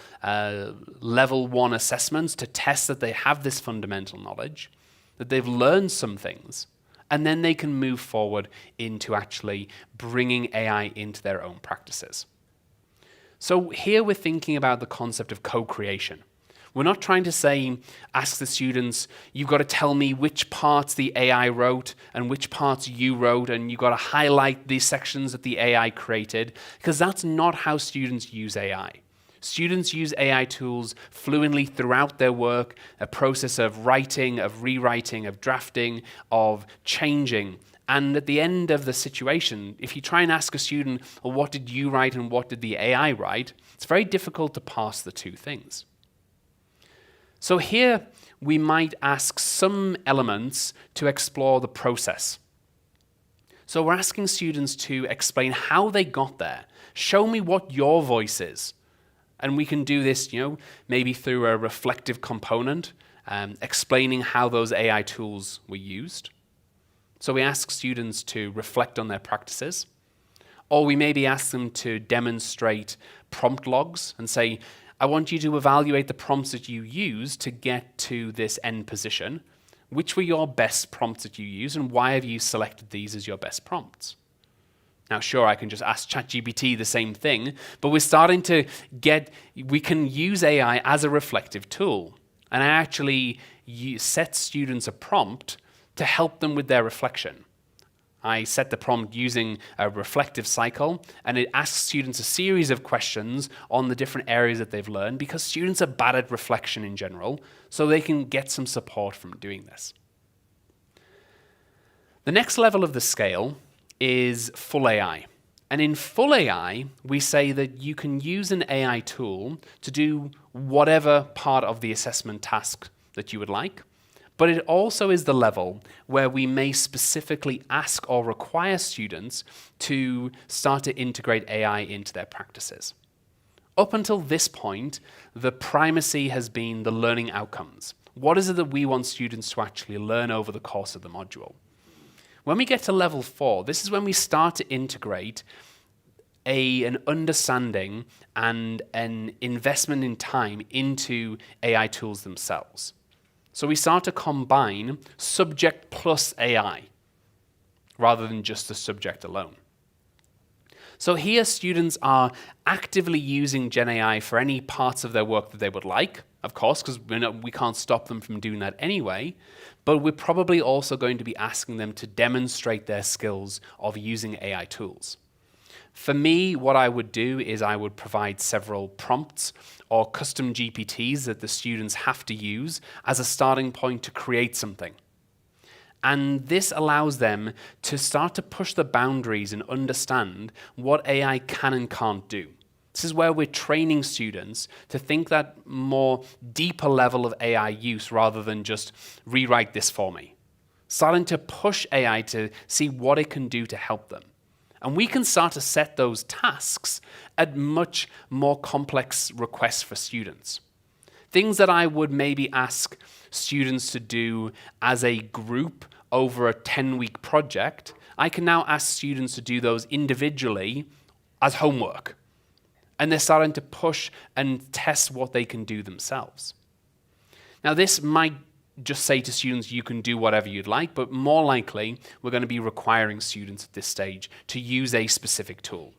level 1 assessments to test that they have this fundamental knowledge, that they've learned some things, and then they can move forward into actually bringing AI into their own practices. So here we're thinking about the concept of co-creation. We're not trying to say, ask the students, you've got to tell me which parts the AI wrote and which parts you wrote, and you've got to highlight these sections that the AI created, because that's not how students use AI. Students use AI tools fluently throughout their work, a process of writing, of rewriting, of drafting, of changing. And at the end of the situation, if you try and ask a student, well, what did you write and what did the AI write? It's very difficult to parse the two things. So here we might ask some elements to explore the process. So we're asking students to explain how they got there. Show me what your voice is. And we can do this, maybe through a reflective component, explaining how those AI tools were used. So we ask students to reflect on their practices. Or we maybe ask them to demonstrate prompt logs and say, I want you to evaluate the prompts that you use to get to this end position. Which were your best prompts that you used, and why have you selected these as your best prompts? Now, sure, I can just ask ChatGPT the same thing, but we're starting to we can use AI as a reflective tool. And I actually set students a prompt to help them with their reflection. I set the prompt using a reflective cycle, and it asks students a series of questions on the different areas that they've learned, because students are bad at reflection in general, so they can get some support from doing this. The next level of the scale is full AI. And in full AI, we say that you can use an AI tool to do whatever part of the assessment task that you would like. But it also is the level where we may specifically ask or require students to start to integrate AI into their practices. Up until this point, the primacy has been the learning outcomes. What is it that we want students to actually learn over the course of the module? When we get to level 4, this is when we start to integrate an understanding and an investment in time into AI tools themselves. So we start to combine subject plus AI, rather than just the subject alone. So here students are actively using GenAI for any parts of their work that they would like, of course, because we can't stop them from doing that anyway, but we're probably also going to be asking them to demonstrate their skills of using AI tools. For me, what I would do is I would provide several prompts or custom GPTs that the students have to use as a starting point to create something. And this allows them to start to push the boundaries and understand what AI can and can't do. This is where we're training students to think that more deeper level of AI use rather than just rewrite this for me. Starting to push AI to see what it can do to help them. And we can start to set those tasks at much more complex requests for students. Things that I would maybe ask students to do as a group over a 10-week project, I can now ask students to do those individually as homework. And they're starting to push and test what they can do themselves. Now, this might just say to students, you can do whatever you'd like, but more likely, we're going to be requiring students at this stage to use a specific tool.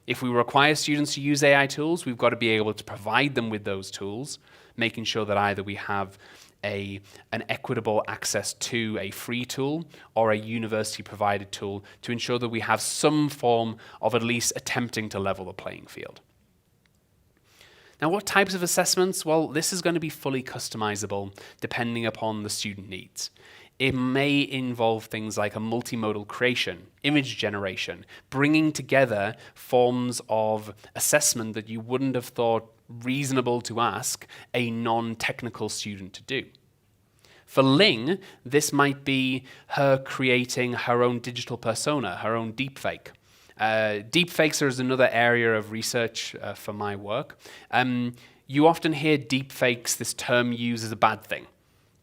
If we require students to use AI tools, we've got to be able to provide them with those tools, making sure that either we have an equitable access to a free tool or a university-provided tool to ensure that we have some form of at least attempting to level the playing field. Now, what types of assessments? Well, this is going to be fully customizable depending upon the student needs. It may involve things like a multimodal creation, image generation, bringing together forms of assessment that you wouldn't have thought reasonable to ask a non-technical student to do. For Ling, this might be her creating her own digital persona, her own deepfake. Deepfakes is another area of research for my work. You often hear deepfakes, this term used as a bad thing.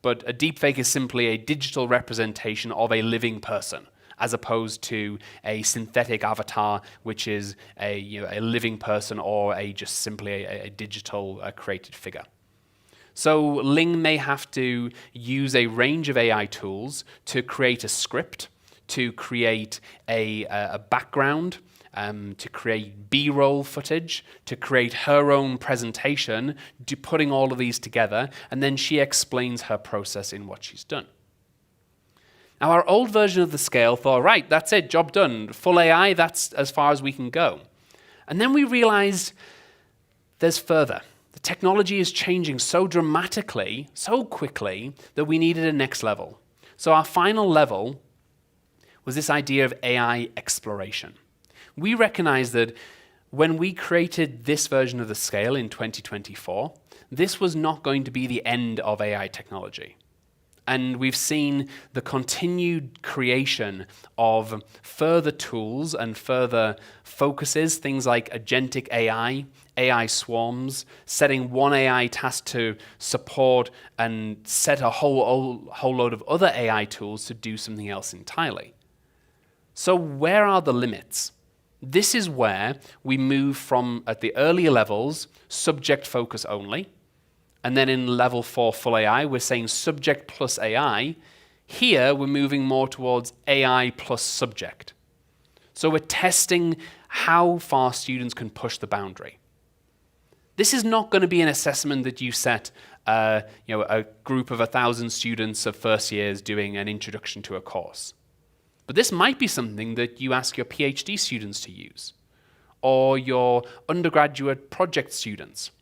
But a deepfake is simply a digital representation of a living person, as opposed to a synthetic avatar, which is a living person or just simply a digital created figure. So Ling may have to use a range of AI tools to create a script, to create a background, to create B-roll footage, to create her own presentation, putting all of these together, and then she explains her process in what she's done. Now, our old version of the scale thought, right, that's it, job done. Full AI, that's as far as we can go. And then we realized there's further. The technology is changing so dramatically, so quickly, that we needed a next level. So our final level was this idea of AI exploration. We recognized that when we created this version of the scale in 2024, this was not going to be the end of AI technology. And we've seen the continued creation of further tools and further focuses, things like agentic AI, AI swarms, setting one AI task to support and set a whole load of other AI tools to do something else entirely. So where are the limits? This is where we move from, at the earlier levels, subject focus only. And then in level 4 full AI, we're saying subject plus AI. Here, we're moving more towards AI plus subject. So we're testing how far students can push the boundary. This is not going to be an assessment that you set a group of 1,000 students of first years doing an introduction to a course. But this might be something that you ask your PhD students to use, or your undergraduate project students.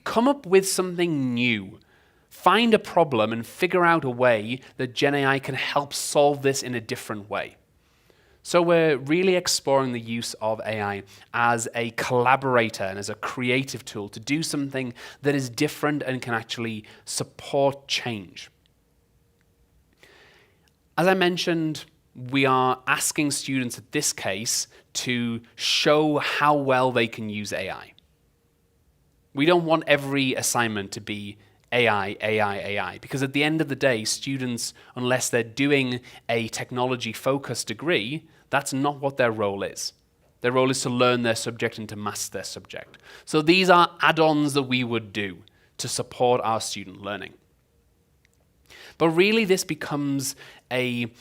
Come up with something new. Find a problem and figure out a way that GenAI can help solve this in a different way. So we're really exploring the use of AI as a collaborator and as a creative tool to do something that is different and can actually support change. As I mentioned, we are asking students, in this case, to show how well they can use AI. We don't want every assignment to be AI, AI, AI, because at the end of the day, students, unless they're doing a technology-focused degree, that's not what their role is. Their role is to learn their subject and to master their subject. So these are add-ons that we would do to support our student learning. But really, this becomes a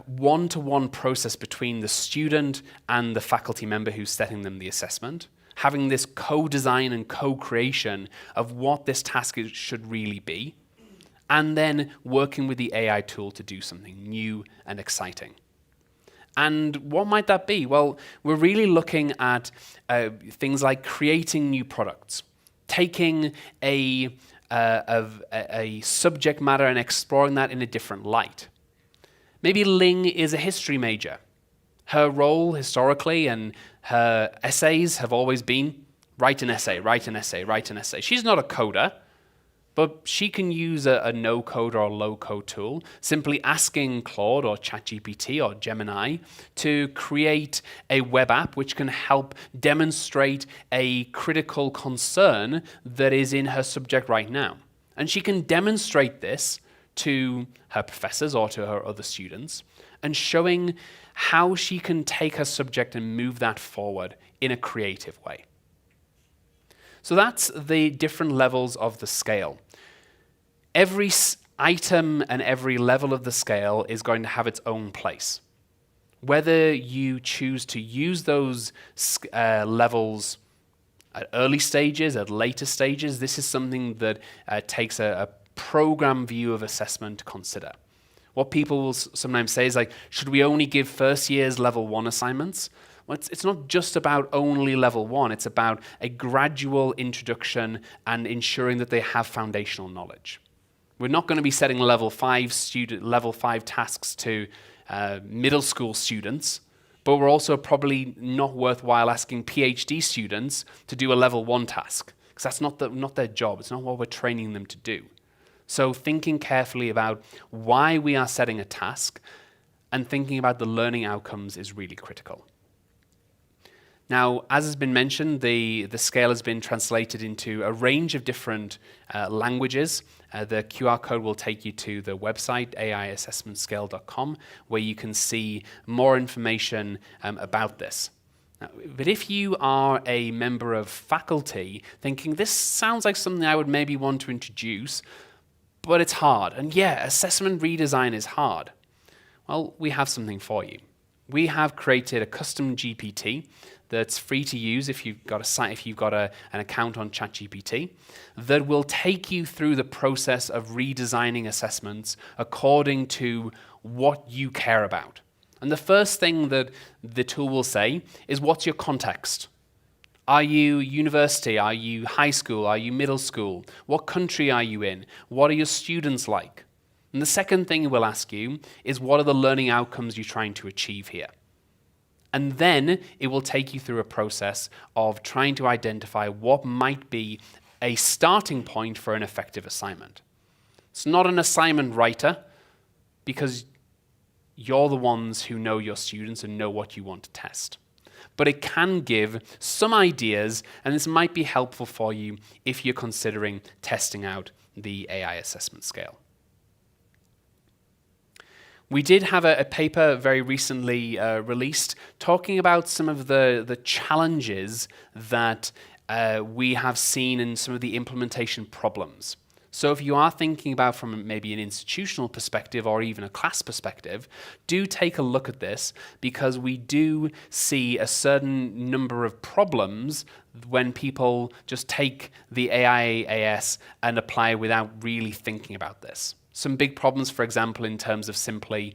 one-to-one process between the student and the faculty member who's setting them the assessment, having this co-design and co-creation of what this task should really be, and then working with the AI tool to do something new and exciting. And what might that be? Well, we're really looking at things like creating new products, taking a subject matter and exploring that in a different light. Maybe Ling is a history major. Her role historically and her essays have always been write an essay, write an essay, write an essay. She's not a coder, but she can use a no-code or low-code tool, simply asking Claude or ChatGPT or Gemini to create a web app which can help demonstrate a critical concern that is in her subject right now. And she can demonstrate this to her professors or to her other students, and showing how she can take her subject and move that forward in a creative way. So that's the different levels of the scale. Every item and every level of the scale is going to have its own place. Whether you choose to use those levels at early stages, at later stages, this is something that takes a program view of assessment to consider. What people will sometimes say is like, should we only give first year's level 1 assignments? Well, it's not just about only level 1, it's about a gradual introduction and ensuring that they have foundational knowledge. We're not going to be setting level 5 tasks to middle school students, but we're also probably not worthwhile asking PhD students to do a level 1 task, because that's not their job. It's not what we're training them to do. So thinking carefully about why we are setting a task and thinking about the learning outcomes is really critical. Now, as has been mentioned, the scale has been translated into a range of different languages. The QR code will take you to the website, aiassessmentscale.com, where you can see more information about this. But if you are a member of faculty thinking, this sounds like something I would maybe want to introduce, but it's hard, and yeah, assessment redesign is hard, well, we have something for you. We have created a custom GPT that's free to use if you've got an account on ChatGPT, that will take you through the process of redesigning assessments according to what you care about. And the first thing that the tool will say is, what's your context? Are you university? Are you high school? Are you middle school? What country are you in? What are your students like? And the second thing it will ask you is, what are the learning outcomes you're trying to achieve here? And then it will take you through a process of trying to identify what might be a starting point for an effective assignment. It's not an assignment writer, because you're the ones who know your students and know what you want to test. But it can give some ideas, and this might be helpful for you if you're considering testing out the AI assessment scale. We did have a paper very recently released talking about some of the challenges that we have seen in some of the implementation problems. So if you are thinking about from maybe an institutional perspective or even a class perspective, do take a look at this, because we do see a certain number of problems when people just take the AIAS and apply without really thinking about this. Some big problems, for example, in terms of simply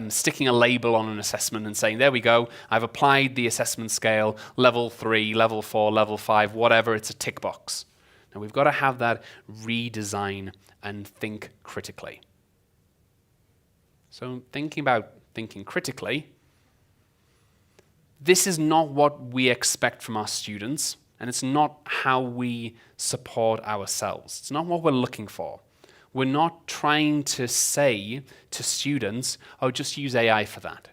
sticking a label on an assessment and saying, there we go, I've applied the assessment scale, level 3, level 4, level 5, whatever, it's a tick box. Now we've got to have that redesign and think critically. So thinking critically, this is not what we expect from our students, and it's not how we support ourselves. It's not what we're looking for. We're not trying to say to students, oh, just use AI for that.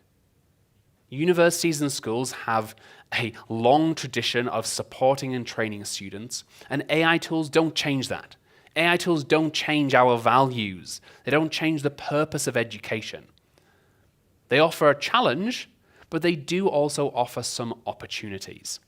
Universities and schools have a long tradition of supporting and training students, and AI tools don't change that. AI tools don't change our values. They don't change the purpose of education. They offer a challenge, but they do also offer some opportunities.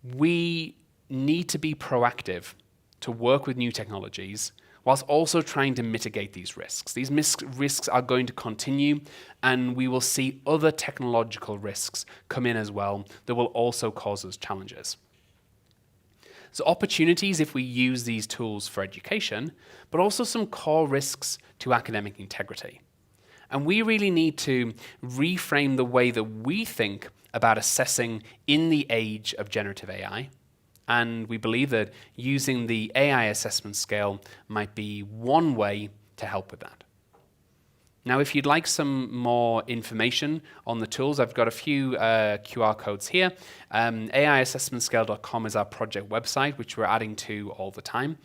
We need to be proactive to work with new technologies, whilst also trying to mitigate these risks. These risks are going to continue, and we will see other technological risks come in as well that will also cause us challenges. So opportunities if we use these tools for education, but also some core risks to academic integrity. And we really need to reframe the way that we think about assessing in the age of generative AI. And we believe that using the AI assessment scale might be one way to help with that. Now, if you'd like some more information on the tools, I've got a few QR codes here. aiassessmentscale.com is our project website, which we're adding to all the time.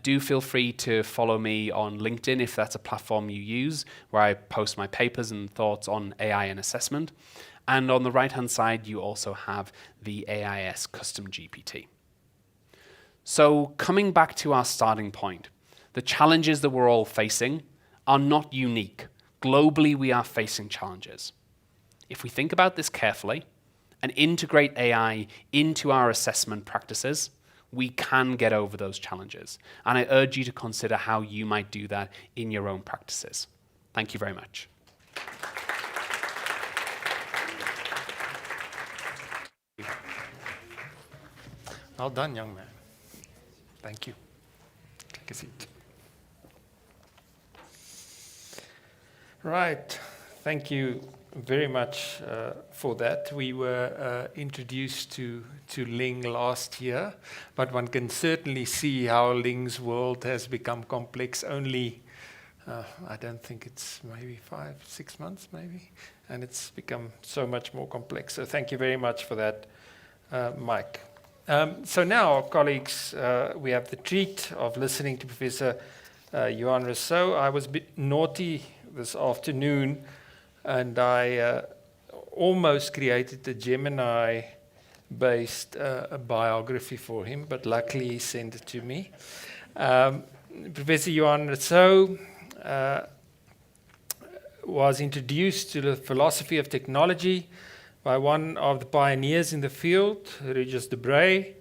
Do feel free to follow me on LinkedIn if that's a platform you use, where I post my papers and thoughts on AI and assessment. And on the right-hand side, you also have the AIS Custom GPT. So coming back to our starting point, the challenges that we're all facing are not unique. Globally, we are facing challenges. If we think about this carefully and integrate AI into our assessment practices, we can get over those challenges. And I urge you to consider how you might do that in your own practices. Thank you very much. Well done, young man. Thank you. Take a seat. Right. Thank you very much for that. We were introduced to Ling last year, but one can certainly see how Ling's world has become complex only, I don't think it's maybe 5-6 months maybe, and it's become so much more complex. So thank you very much for that, Mike. So now, colleagues, we have the treat of listening to Professor Johan Rousseau. I was a bit naughty this afternoon, and I almost created a Gemini-based biography for him, but luckily he sent it to me. Professor Johan Rousseau was introduced to the philosophy of technology by one of the pioneers in the field, Regis Debray.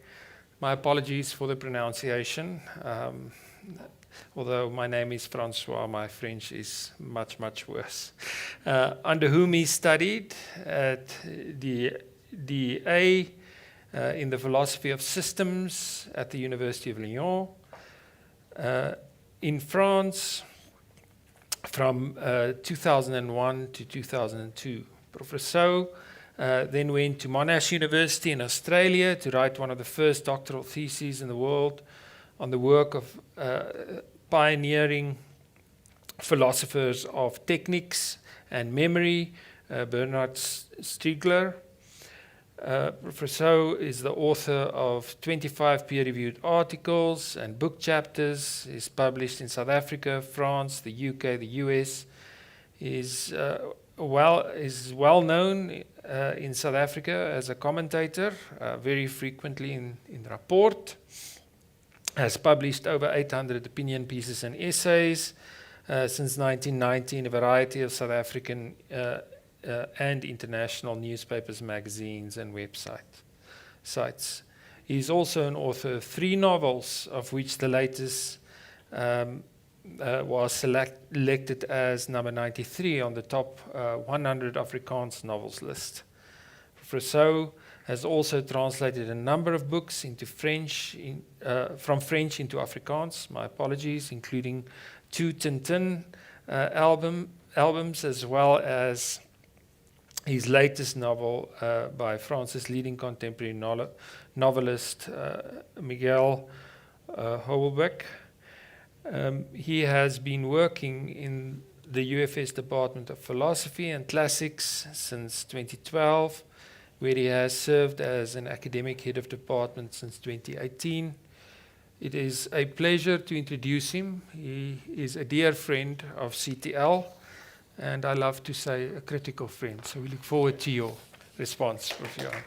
My apologies for the pronunciation. Although my name is Francois, my French is much, much worse. Under whom he studied at the DA in the philosophy of systems at the University of Lyon. In France, from 2001 to 2002. Prof. Rousseau then went to Monash University in Australia to write one of the first doctoral theses in the world on the work of pioneering philosophers of techniques and memory, Bernard Stiegler. Prof. Rousseau is the author of 25 peer-reviewed articles and book chapters. He's published in South Africa, France, the UK, the US. Is well known in South Africa as a commentator, very frequently in Rapport. Has published over 800 opinion pieces and essays since 1990 in a variety of South African and international newspapers, magazines, and sites. He's also an author of 3 novels, of which the latest was selected as number 93 on the top 100 Afrikaans novels list. Rousseau has also translated a number of books into French, from French into Afrikaans, my apologies, including 2 Tintin albums, as well as his latest novel by France's leading contemporary novelist, Miguel Houellebecq. He has been working in the UFS Department of Philosophy and Classics since 2012, where he has served as an academic head of department since 2018. It is a pleasure to introduce him. He is a dear friend of CTL, and I love to say a critical friend. So we look forward to your response, Prof. Johan.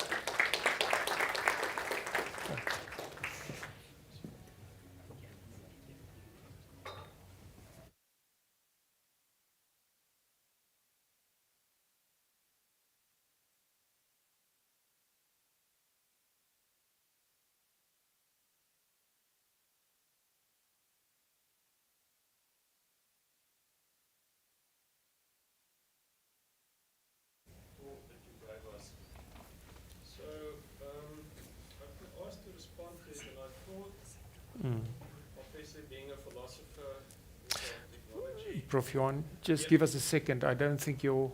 Obviously, being a philosopher of technology. Prof. Johan, just give us a second. I don't think your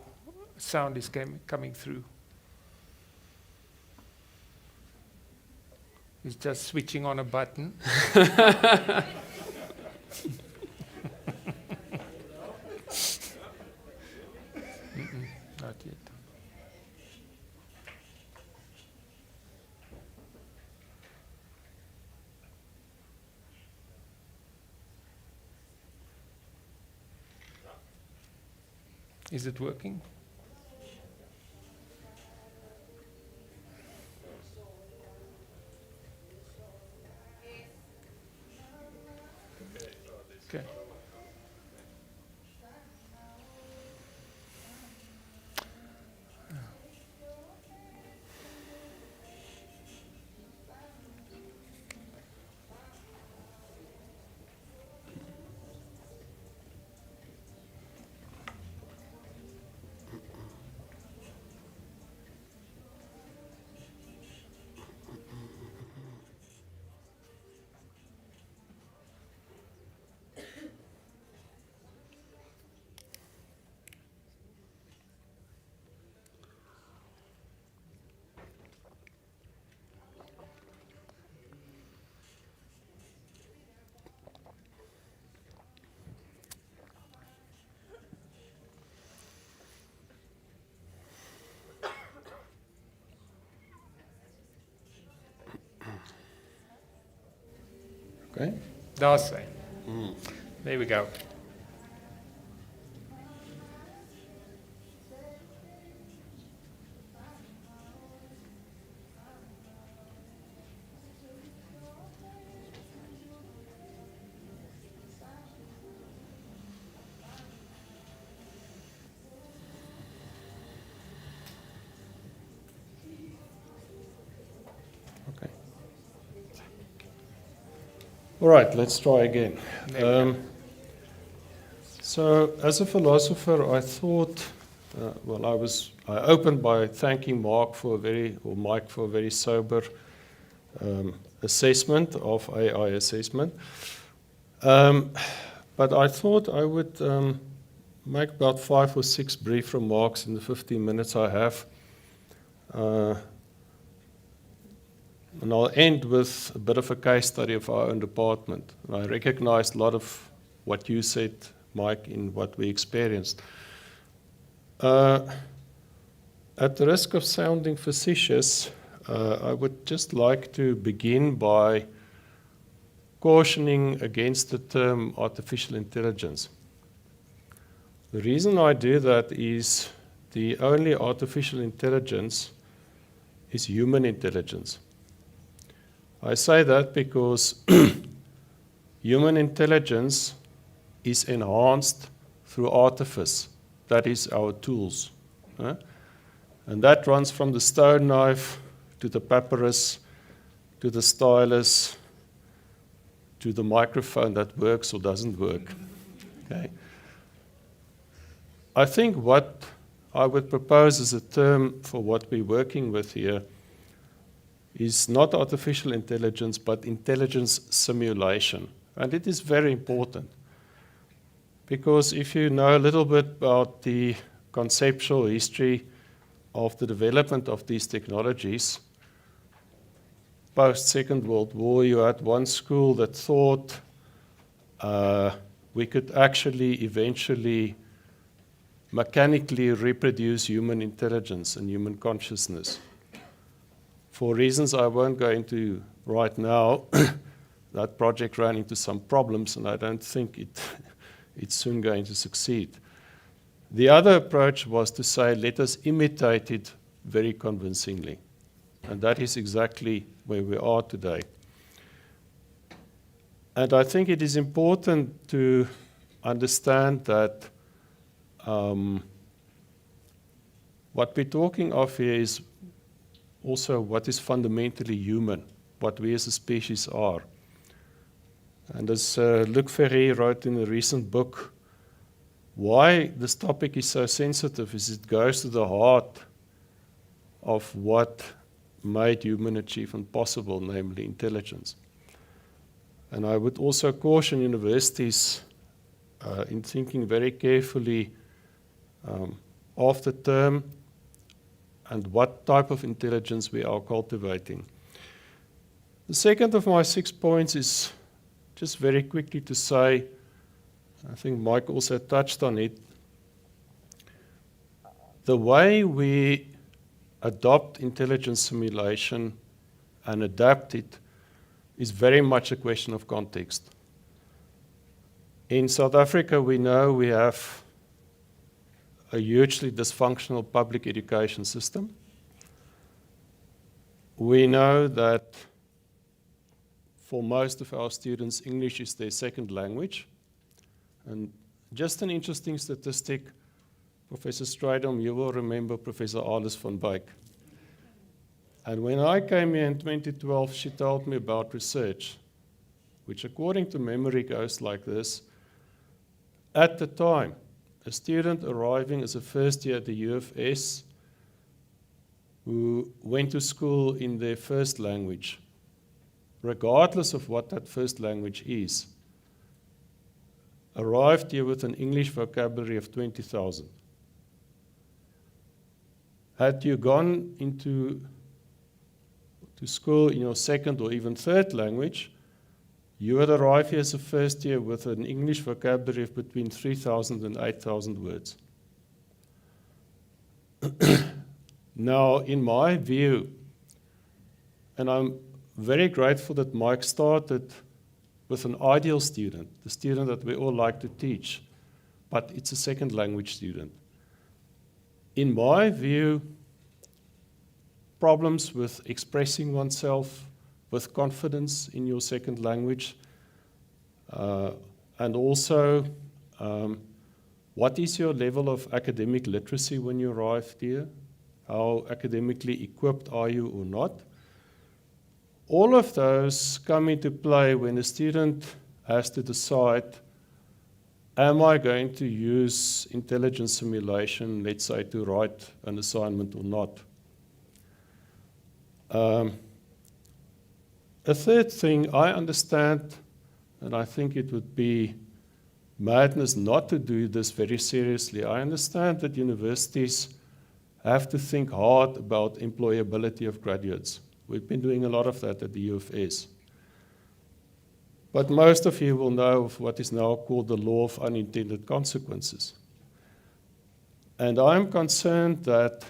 sound is coming through. He's just switching on a button. Not yet. Is it working? Okay. Okay. That's it. There we go. Okay. All right, let's try again. So, as a philosopher, I thought, I opened by thanking Mike for a very sober assessment of AI assessment. But I thought I would make about 5 or 6 brief remarks in the 15 minutes I have. And I'll end with a bit of a case study of our own department. And I recognized a lot of what you said, Mike, in what we experienced. At the risk of sounding facetious, I would just like to begin by cautioning against the term artificial intelligence. The reason I do that is the only artificial intelligence is human intelligence. I say that because human intelligence is enhanced through artifice. That is our tools. And that runs from the stone knife to the papyrus, to the stylus, to the microphone that works or doesn't work. Okay. I think what I would propose as a term for what we're working with here is not artificial intelligence, but intelligence simulation. And it is very important, because if you know a little bit about the conceptual history of the development of these technologies, post-Second World War, you had one school that thought we could actually eventually mechanically reproduce human intelligence and human consciousness. For reasons I won't go into right now, that project ran into some problems, and I don't think it's soon going to succeed. The other approach was to say, let us imitate it very convincingly. And that is exactly where we are today. And I think it is important to understand that what we're talking of here is also what is fundamentally human, what we as a species are. And as Luc Ferry wrote in a recent book, why this topic is so sensitive is it goes to the heart of what made human achievement possible, namely intelligence. And I would also caution universities in thinking very carefully of the term and what type of intelligence we are cultivating. The second of my 6 points is just very quickly to say, I think Mike also touched on it, the way we adopt intelligence simulation and adapt it is very much a question of context. In South Africa, we know we have a hugely dysfunctional public education system. We know that for most of our students, English is their second language. And just an interesting statistic, Professor Strydom, you will remember Professor Alice van Beek. And when I came here in 2012, she told me about research, which according to memory goes like this. At the time, a student arriving as a first year at the UFS who went to school in their first language, regardless of what that first language is, arrived here with an English vocabulary of 20,000. Had you gone to school in your second or even third language, you would arrive here as a first year with an English vocabulary of between 3,000 and 8,000 words. Now, in my view, and I'm very grateful that Mike started with an ideal student, the student that we all like to teach, but it's a second language student. In my view, problems with expressing oneself, with confidence in your second language, and also what is your level of academic literacy when you arrive here? How academically equipped are you or not? All of those come into play when a student has to decide, am I going to use intelligence simulation, let's say, to write an assignment or not? A third thing, I understand, and I think it would be madness not to do this very seriously. I understand that universities have to think hard about employability of graduates. We've been doing a lot of that at the UFS. But most of you will know of what is now called the law of unintended consequences. And I'm concerned that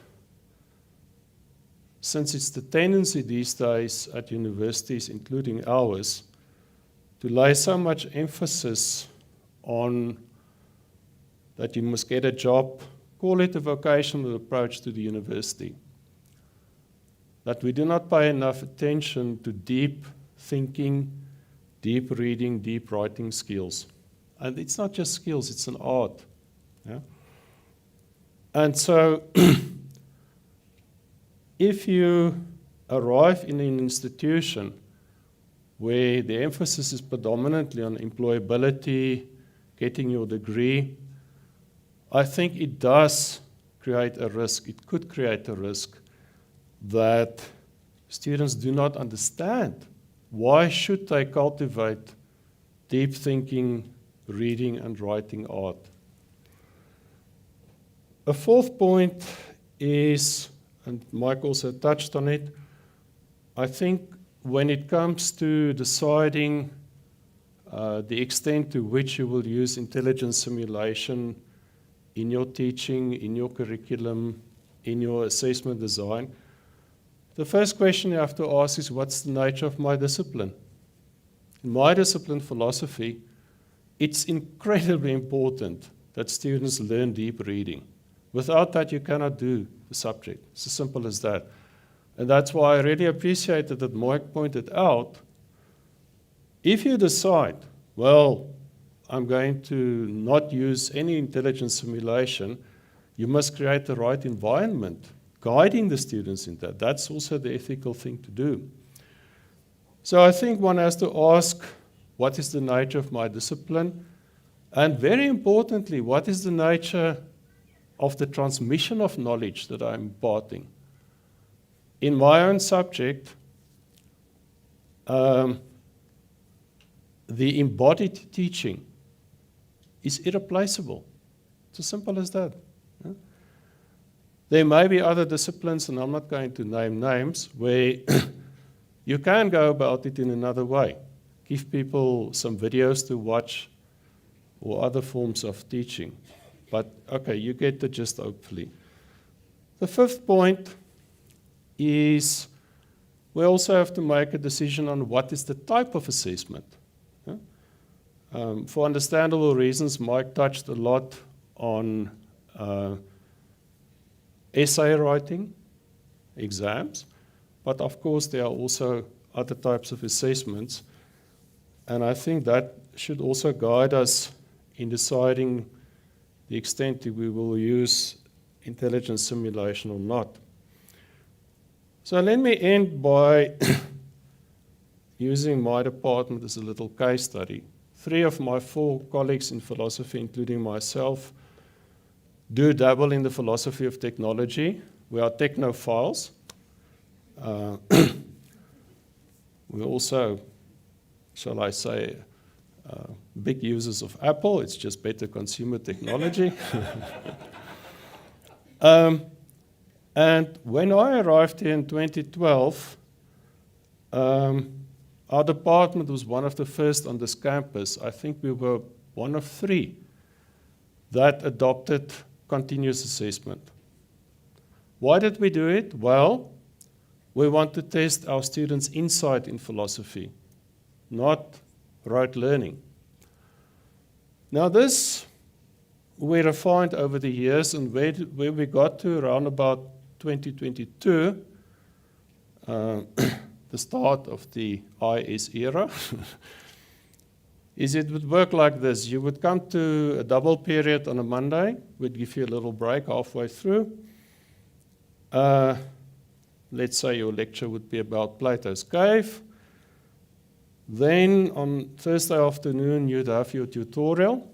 since it's the tendency these days at universities, including ours, to lay so much emphasis on that you must get a job, call it a vocational approach to the university, that we do not pay enough attention to deep thinking, deep reading, deep writing skills. And it's not just skills, it's an art. Yeah? And so if you arrive in an institution where the emphasis is predominantly on employability, getting your degree, I think it does create a risk, it could create a risk that students do not understand. Why should they cultivate deep thinking, reading and writing art? A fourth point is, and Mike also touched on it, I think when it comes to deciding the extent to which you will use intelligence simulation in your teaching, in your curriculum, in your assessment design, the first question you have to ask is, what's the nature of my discipline? In my discipline, philosophy, it's incredibly important that students learn deep reading. Without that, you cannot do the subject. It's as simple as that. And that's why I really appreciated that Mike pointed out, if you decide, well, I'm going to not use any intelligence simulation, you must create the right environment, guiding the students in that. That's also the ethical thing to do. So I think one has to ask, what is the nature of my discipline? And very importantly, what is the nature of the transmission of knowledge that I'm imparting? In my own subject, the embodied teaching is irreplaceable. It's as simple as that. Yeah? There may be other disciplines, and I'm not going to name names, where you can go about it in another way. Give people some videos to watch or other forms of teaching. But, okay, you get the gist, hopefully. The fifth point is we also have to make a decision on what is the type of assessment. Yeah? For understandable reasons, Mike touched a lot on essay writing, exams, but of course there are also other types of assessments, and I think that should also guide us in deciding the extent that we will use intelligence simulation or not. So let me end by using my department as a little case study. 3 of my 4 colleagues in philosophy, including myself, do dabble in the philosophy of technology. We are technophiles. We're also, shall I say, big users of Apple. It's just better consumer technology. And when I arrived here in 2012, our department was one of the first on this campus. I think we were one of 3 that adopted continuous assessment. Why did we do it? Well, we want to test our students' insight in philosophy, not rote learning. Now this we refined over the years, and where we got to around about 2022, the start of the IS era, is it would work like this. You would come to a double period on a Monday, we'd give you a little break halfway through. Let's say your lecture would be about Plato's Cave. Then on Thursday afternoon, you'd have your tutorial.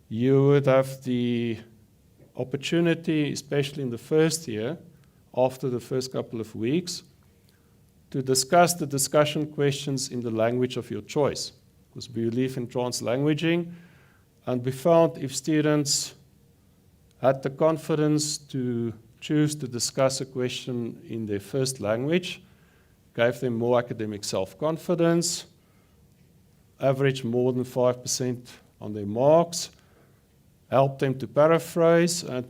You would have the opportunity, especially in the first year, after the first couple of weeks, to discuss the discussion questions in the language of your choice, because we believe in translanguaging, and we found if students had the confidence to choose to discuss a question in their first language, gave them more academic self-confidence, averaged more than 5% on their marks, helped them to paraphrase, and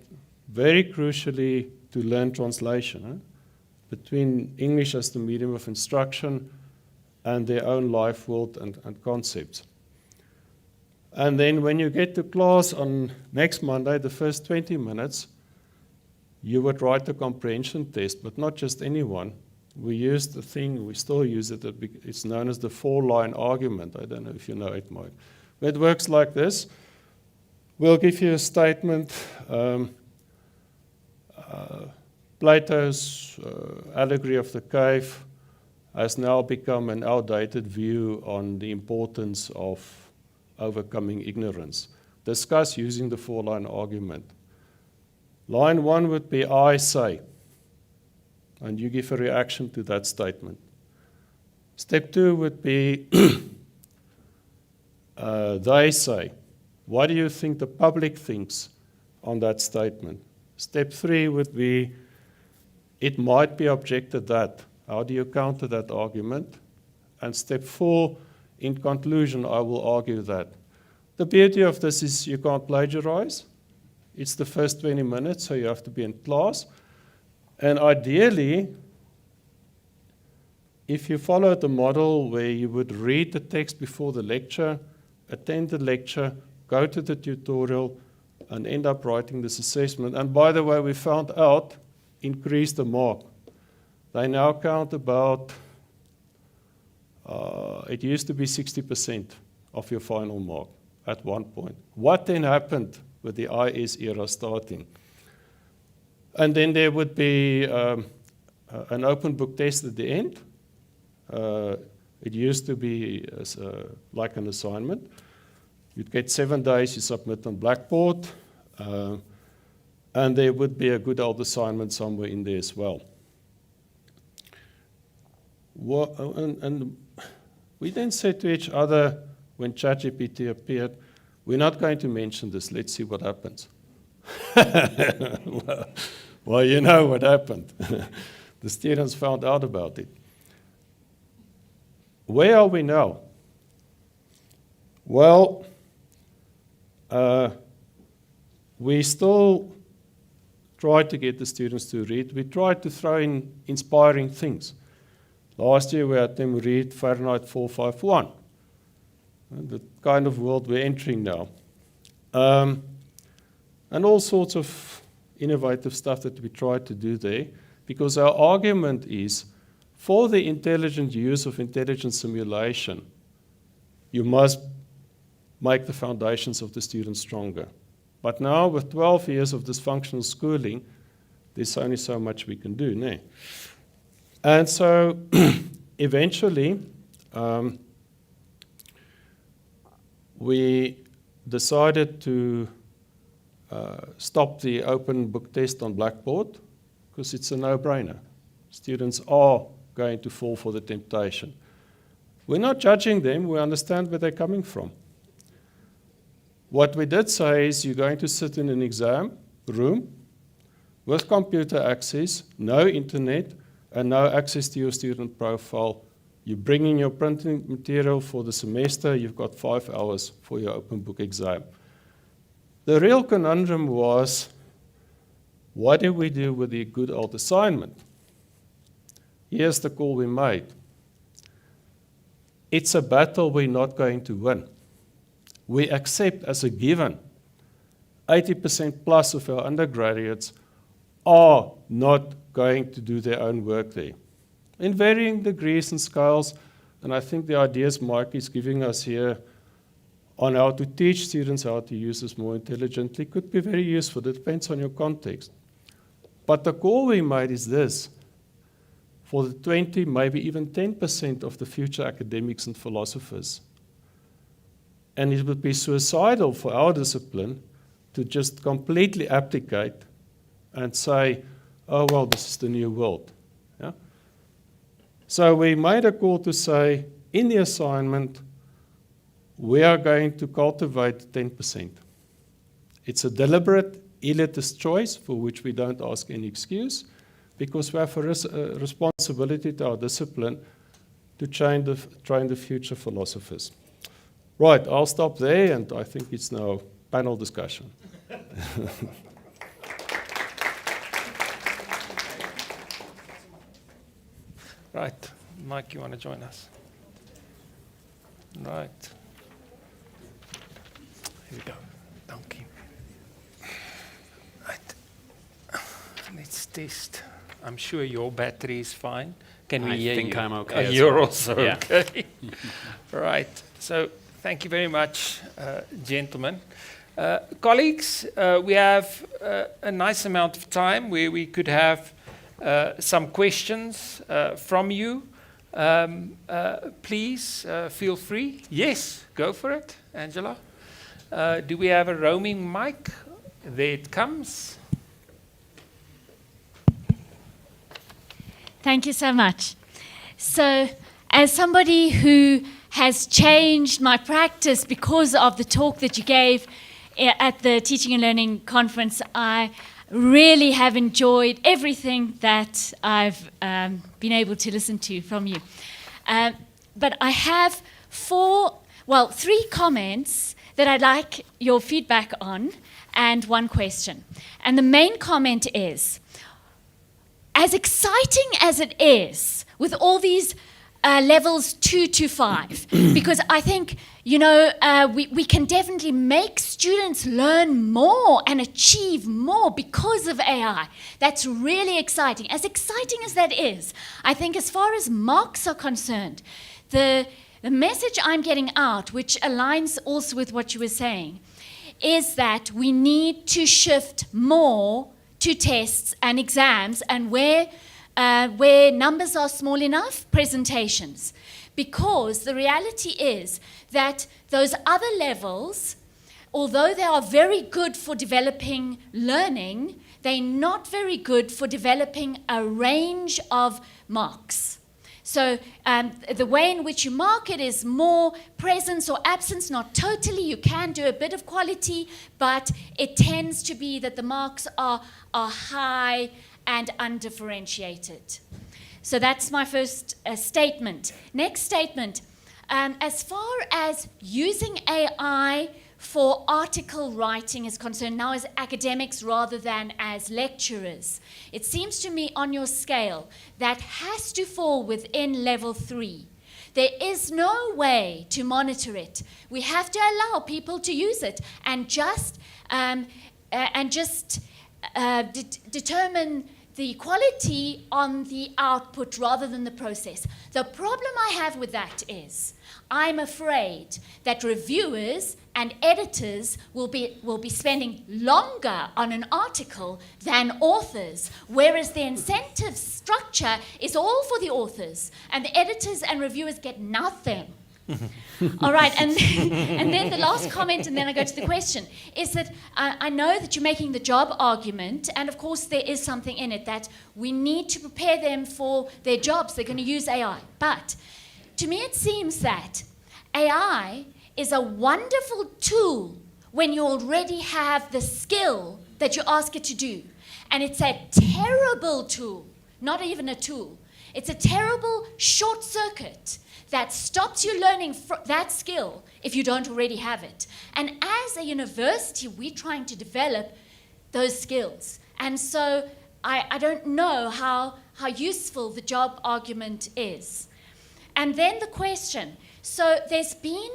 very crucially, to learn translation between English as the medium of instruction and their own life world and concepts. And then when you get to class on next Monday, the first 20 minutes, you would write a comprehension test, but not just anyone. We used the thing, we still use it, it's known as the 4-line argument. I don't know if you know it, Mike. It works like this. We'll give you a statement. Plato's allegory of the cave has now become an outdated view on the importance of overcoming ignorance. Discuss using the 4-line argument. Line 1 would be, I say, and you give a reaction to that statement. Step 2 would be, they say. What do you think the public thinks on that statement? Step 3 would be, it might be objected that. How do you counter that argument? And step 4, in conclusion, I will argue that. The beauty of this is you can't plagiarize. It's the first 20 minutes, so you have to be in class. And ideally, if you follow the model where you would read the text before the lecture, attend the lecture, go to the tutorial, and end up writing this assessment. And by the way, we found out, increase the mark. They now count about, it used to be 60% of your final mark at one point. What then happened with the IS era starting? And then there would be an open book test at the end. It used to be like an assignment. You'd get 7 days, you submit on Blackboard, and there would be a good old assignment somewhere in there as well. And we then said to each other, when ChatGPT appeared, we're not going to mention this, let's see what happens. Well, you know what happened. The students found out about it. Where are we now? Well, we still try to get the students to read. We tried to throw in inspiring things. Last year we had them read Fahrenheit 451, the kind of world we're entering now. And all sorts of innovative stuff that we tried to do there, because our argument is, for the intelligent use of intelligent simulation, you must make the foundations of the students stronger. But now, with 12 years of dysfunctional schooling, there's only so much we can do, no? And so, eventually, we decided to stop the open book test on Blackboard, because it's a no-brainer. Students are going to fall for the temptation. We're not judging them, we understand where they're coming from. What we did say is you're going to sit in an exam room with computer access, no internet, and no access to your student profile. You bring in your printing material for the semester, you've got 5 hours for your open book exam. The real conundrum was, what do we do with the good old assignment? Here's the call we made. it's a battle we're not going to win. We accept as a given 80% plus of our undergraduates are not going to do their own work there. In varying degrees and scales, and I think the ideas Mike is giving us here on how to teach students how to use this more intelligently could be very useful. It depends on your context. But the call we made is this. For the 20, maybe even 10% of the future academics and philosophers. And it would be suicidal for our discipline to just completely abdicate and say, oh, well, this is the new world. Yeah? So we made a call to say, in the assignment, we are going to cultivate 10%. It's a deliberate elitist choice for which we don't ask any excuse, because we have a responsibility to our discipline to train the future philosophers. Right, I'll stop there, and I think it's now panel discussion. Right, Mike, you want to join us? Right. Here we go. Donkey. Right. Let's test. I'm sure your battery is fine. Can we hear you? I think I'm okay. as You're well. also Yeah. okay. Right. So thank you very much, gentlemen. Colleagues, we have a nice amount of time where we could have some questions from you. Please feel free. Yes, go for it, Angela. Do we have a roaming mic? There it comes. Thank you so much. So, as somebody who has changed my practice because of the talk that you gave at the Teaching and Learning Conference, I really have enjoyed everything that I've been able to listen to from you. But I have three comments that I'd like your feedback on, and one question. And the main comment is, as exciting as it is with all these levels 2 to 5, because I think, we can definitely make students learn more and achieve more because of AI. That's really exciting. As exciting as that is, I think as far as marks are concerned, the message I'm getting out, which aligns also with what you were saying, is that we need to shift more to tests and exams, and where numbers are small enough, presentations. Because the reality is that those other levels, although they are very good for developing learning, they're not very good for developing a range of marks. So the way in which you mark it is more presence or absence, not totally. You can do a bit of quality, but it tends to be that the marks are high and undifferentiated. So that's my first statement. Next statement, as far as using AI for article writing is concerned, now as academics rather than as lecturers, it seems to me on your scale that has to fall within level 3. There is no way to monitor it. We have to allow people to use it and just determine the quality on the output rather than the process. The problem I have with that is I'm afraid that reviewers and editors will be spending longer on an article than authors, whereas the incentive structure is all for the authors, and the editors and reviewers get nothing. All right, and then the last comment, and then I go to the question, is that I know that you're making the job argument, and of course there is something in it that we need to prepare them for their jobs. They're going to use AI. But to me it seems that AI is a wonderful tool when you already have the skill that you ask it to do. And it's a terrible tool, not even a tool. It's a terrible short circuit that stops you learning that skill if you don't already have it. And as a university, we're trying to develop those skills. And so I don't know how useful the job argument is. And then the question. So there's been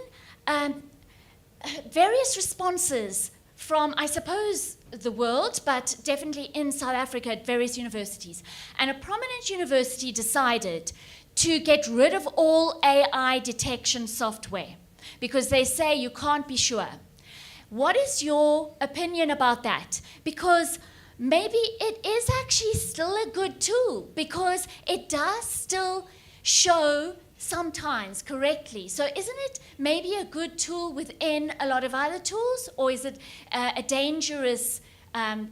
various responses from, I suppose, the world, but definitely in South Africa at various universities. And a prominent university decided to get rid of all AI detection software because they say you can't be sure. What is your opinion about that? Because maybe it is actually still a good tool because it does still show sometimes correctly. So isn't it maybe a good tool within a lot of other tools, or is it a dangerous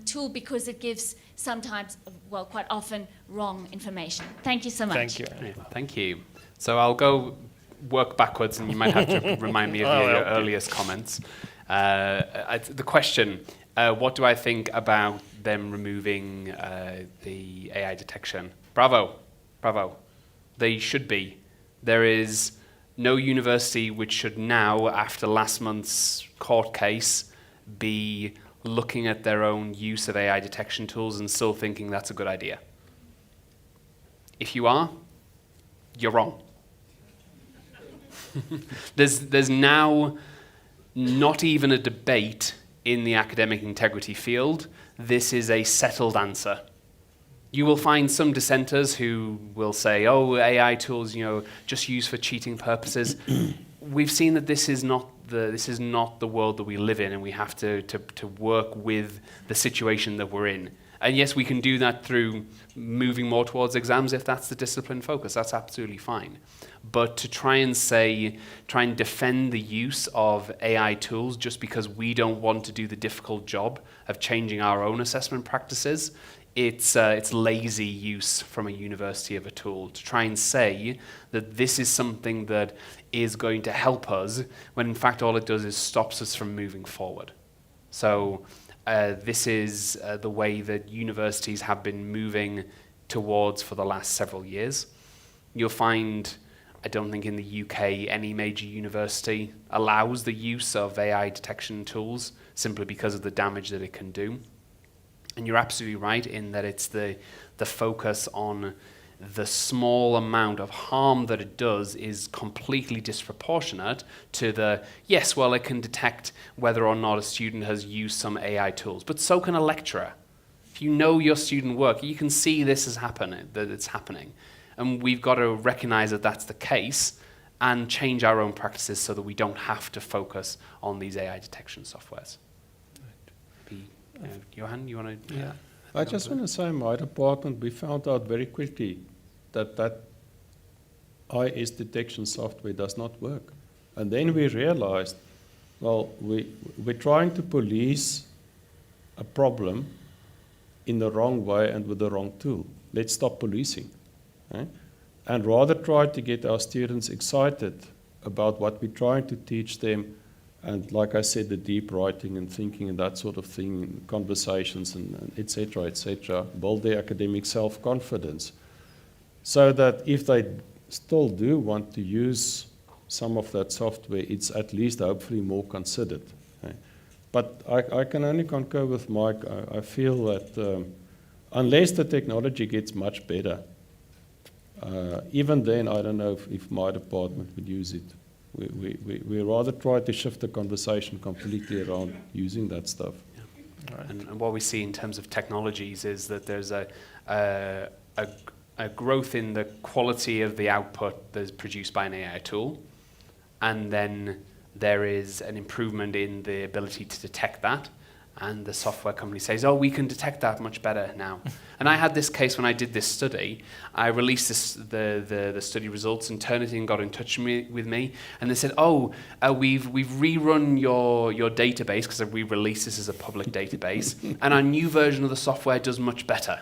tool because it gives sometimes, well, quite often, wrong information? Thank you so much. Thank you. Yeah, thank you. So I'll go work backwards, and you might have to remind me of your earliest comments. The question, what do I think about them removing the AI detection? Bravo. They should be. There is no university which should now, after last month's court case, be looking at their own use of AI detection tools and still thinking that's a good idea. If you are, you're wrong. There's now not even a debate in the academic integrity field. This is a settled answer. You will find some dissenters who will say, oh, AI tools, just used for cheating purposes. We've seen that this is not the world that we live in, and we have to work with the situation that we're in. And yes, we can do that through moving more towards exams if that's the discipline focus. That's absolutely fine. But to try and defend the use of AI tools just because we don't want to do the difficult job of changing our own assessment practices, it's lazy use from a university of a tool to try and say that this is something that is going to help us, when in fact all it does is stops us from moving forward. So this is the way that universities have been moving towards for the last several years. You'll find, I don't think in the UK any major university allows the use of AI detection tools simply because of the damage that it can do. And you're absolutely right in that it's the focus on the small amount of harm that it does is completely disproportionate to the, yes, well, it can detect whether or not a student has used some AI tools, but so can a lecturer. If you know your student work, you can see this is happening, that it's happening. And we've got to recognize that that's the case and change our own practices so that we don't have to focus on these AI detection softwares. Johan, you want to? Yeah. I just want to say, in my department, we found out very quickly that IS detection software does not work. And then we realized, well, we're trying to police a problem in the wrong way and with the wrong tool. Let's stop policing. Right? And rather try to get our students excited about what we're trying to teach them. And like I said, the deep writing and thinking and that sort of thing, and conversations and et cetera, build their academic self-confidence. So that if they still do want to use some of that software, it's at least hopefully more considered. Okay? But I can only concur with Mike. I feel that unless the technology gets much better, even then I don't know if my department would use it. We rather try to shift the conversation completely around using that stuff. Yeah. Right. And what we see in terms of technologies is that there's a growth in the quality of the output that's produced by an AI tool, and then there is an improvement in the ability to detect that. And the software company says, oh, we can detect that much better now. And I had this case when I did this study. I released the study results, and Turnitin got in touch with me, and they said, oh, we've rerun your database, because we released this as a public database, and our new version of the software does much better.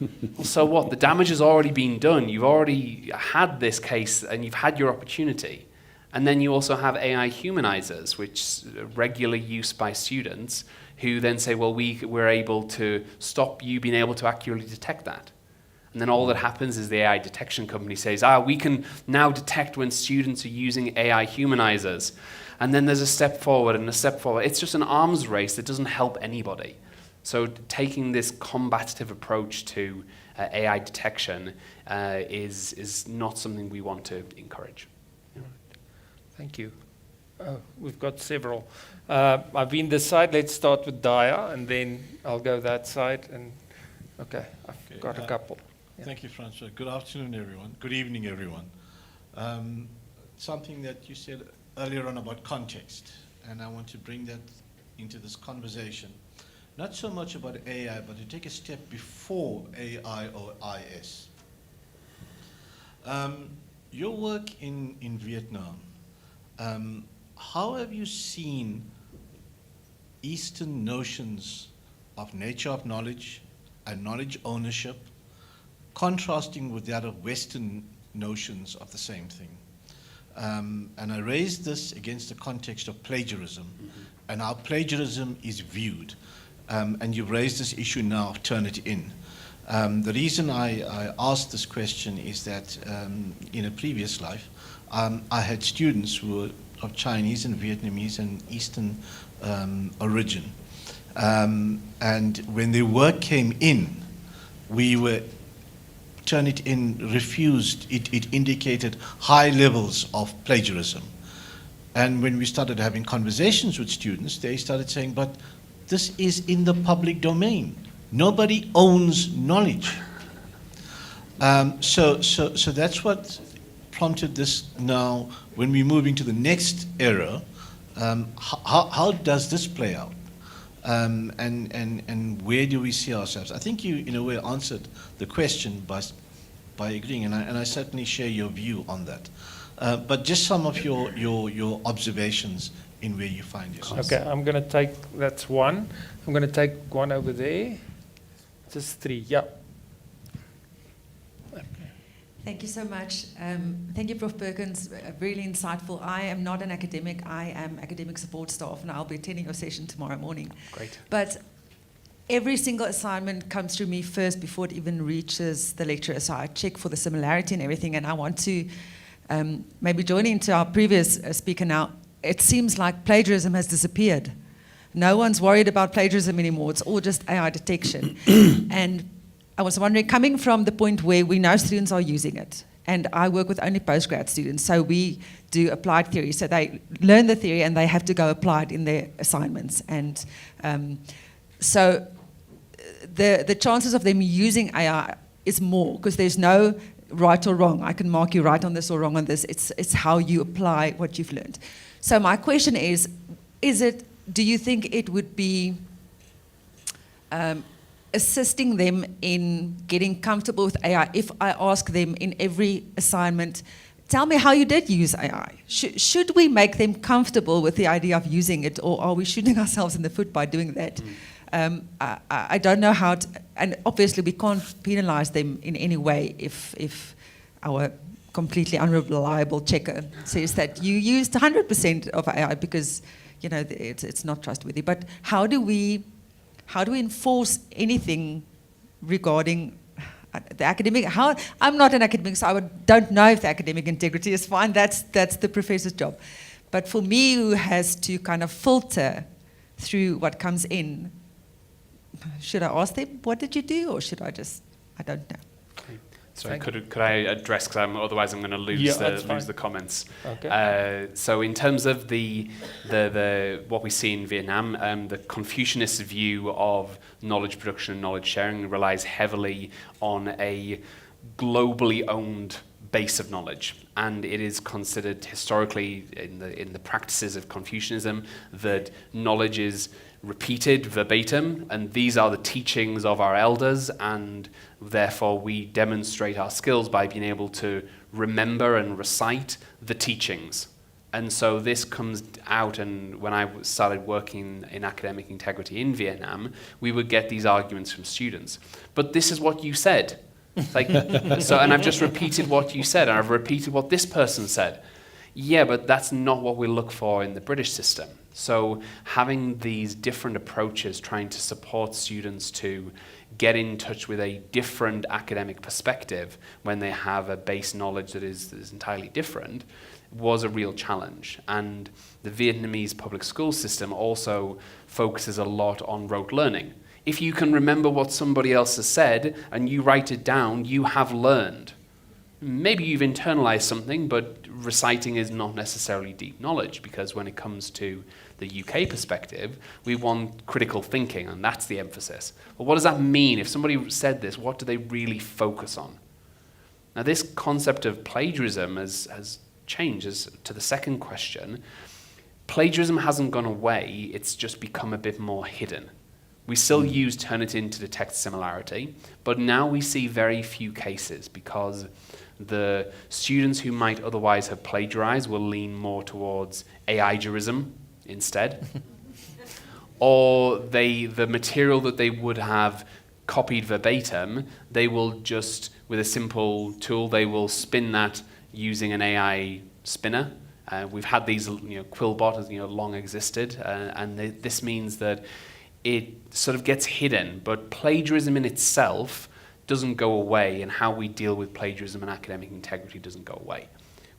Well, so what? The damage has already been done. You've already had this case, and you've had your opportunity. And then you also have AI humanizers, which regularly used by students, who then say, well, we're able to stop you being able to accurately detect that. And then all that happens is the AI detection company says, we can now detect when students are using AI humanizers. And then there's a step forward and a step forward. It's just an arms race that doesn't help anybody. So taking this combative approach to AI detection is not something we want to encourage. Thank you. We've got several. I've been this side. Let's start with Daya, and then I'll go that side. And okay, I've got a couple. Yeah. Thank you, Francois. Good afternoon, everyone. Good evening, everyone. Something that you said earlier on about context, and I want to bring that into this conversation. Not so much about AI, but to take a step before AI or IS. Your work in Vietnam, how have you seen Eastern notions of nature of knowledge and knowledge ownership contrasting with that of Western notions of the same thing? And I raised this against the context of plagiarism and how plagiarism is viewed. And you've raised this issue now of Turnitin. The reason I asked this question is that in a previous life, I had students who were of Chinese and Vietnamese and Eastern origin. And when their work came in, Turnitin refused. It indicated high levels of plagiarism. And when we started having conversations with students, they started saying, but this is in the public domain. Nobody owns knowledge. So that's what prompted this now. When we move into the next era, how does this play out? And where do we see ourselves? I think you, in a way, answered the question by agreeing, and I certainly share your view on that. But just some of your observations in where you find yourself. Okay, I'm going to take, that's one. I'm going to take one over there. Just three, yeah. Thank you so much. Thank you, Prof. Perkins. Really insightful. I am not an academic. I am academic support staff, and I'll be attending your session tomorrow morning. Great. But every single assignment comes through me first before it even reaches the lecturer. So I check for the similarity and everything, and I want to maybe join into our previous speaker now. It seems like plagiarism has disappeared. No one's worried about plagiarism anymore. It's all just AI detection. And I was wondering, coming from the point where we know students are using it, and I work with only postgrad students, so we do applied theory. So they learn the theory and they have to go apply it in their assignments. And so the chances of them using AI is more, because there's no right or wrong. I can mark you right on this or wrong on this. It's how you apply what you've learned. So my question is do you think it would be assisting them in getting comfortable with AI if I ask them in every assignment, tell me how you did use AI? Should we make them comfortable with the idea of using it, or are we shooting ourselves in the foot by doing that? I don't know how to, and obviously we can't penalize them in any way if our completely unreliable checker says that you used 100% of AI because, you know, it's not trustworthy. But how do we enforce anything regarding the academic? I'm not an academic, so I don't know if the academic integrity is fine. That's the professor's job. But for me, who has to kind of filter through what comes in, should I ask them, what did you do? Or should I just, I don't know. Sorry, could I address, because otherwise I'm going to lose the comments. Okay. So in terms of the what we see in Vietnam, the Confucianist view of knowledge production and knowledge sharing relies heavily on a globally owned base of knowledge, and it is considered historically in the practices of Confucianism that knowledge is repeated verbatim, and these are the teachings of our elders, and therefore we demonstrate our skills by being able to remember and recite the teachings. And so this comes out, and when I started working in academic integrity in Vietnam, we would get these arguments from students. But this is what you said. Like, so, and I've just repeated what you said, and I've repeated what this person said. Yeah, but that's not what we look for in the British system. So having these different approaches, trying to support students to get in touch with a different academic perspective when they have a base knowledge that is entirely different, was a real challenge. And the Vietnamese public school system also focuses a lot on rote learning. If you can remember what somebody else has said and you write it down, you have learned. Maybe you've internalized something, but reciting is not necessarily deep knowledge, because when it comes to the UK perspective, we want critical thinking, and that's the emphasis. But what does that mean? If somebody said this, what do they really focus on? Now, this concept of plagiarism has changed. As to the second question, plagiarism hasn't gone away, it's just become a bit more hidden. We still use Turnitin to detect similarity, but now we see very few cases, because the students who might otherwise have plagiarized will lean more towards AI-gerism instead. Or the material that they would have copied verbatim, they will just, with a simple tool, they will spin that using an AI spinner. We've had these, Quillbot has long existed, and this means that it sort of gets hidden, but plagiarism in itself doesn't go away, and how we deal with plagiarism and academic integrity doesn't go away.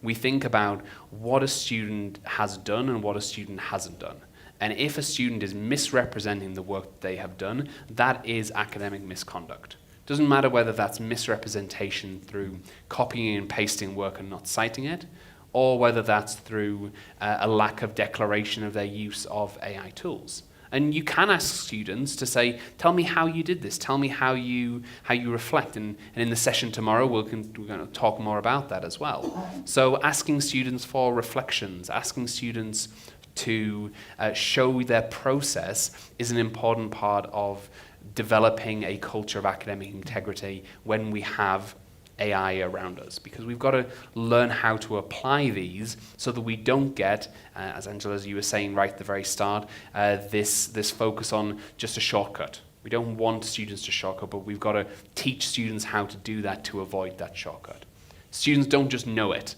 We think about what a student has done and what a student hasn't done. And if a student is misrepresenting the work that they have done, that is academic misconduct. Doesn't matter whether that's misrepresentation through copying and pasting work and not citing it, or whether that's through a lack of declaration of their use of AI tools. And you can ask students to say, tell me how you did this, tell me how you reflect. And in the session tomorrow, we're going to talk more about that as well. So asking students for reflections, asking students to show their process is an important part of developing a culture of academic integrity when we have AI around us, because we've got to learn how to apply these so that we don't get, as Angela, as you were saying right at the very start, this focus on just a shortcut. We don't want students to shortcut, but we've got to teach students how to do that to avoid that shortcut. Students don't just know it.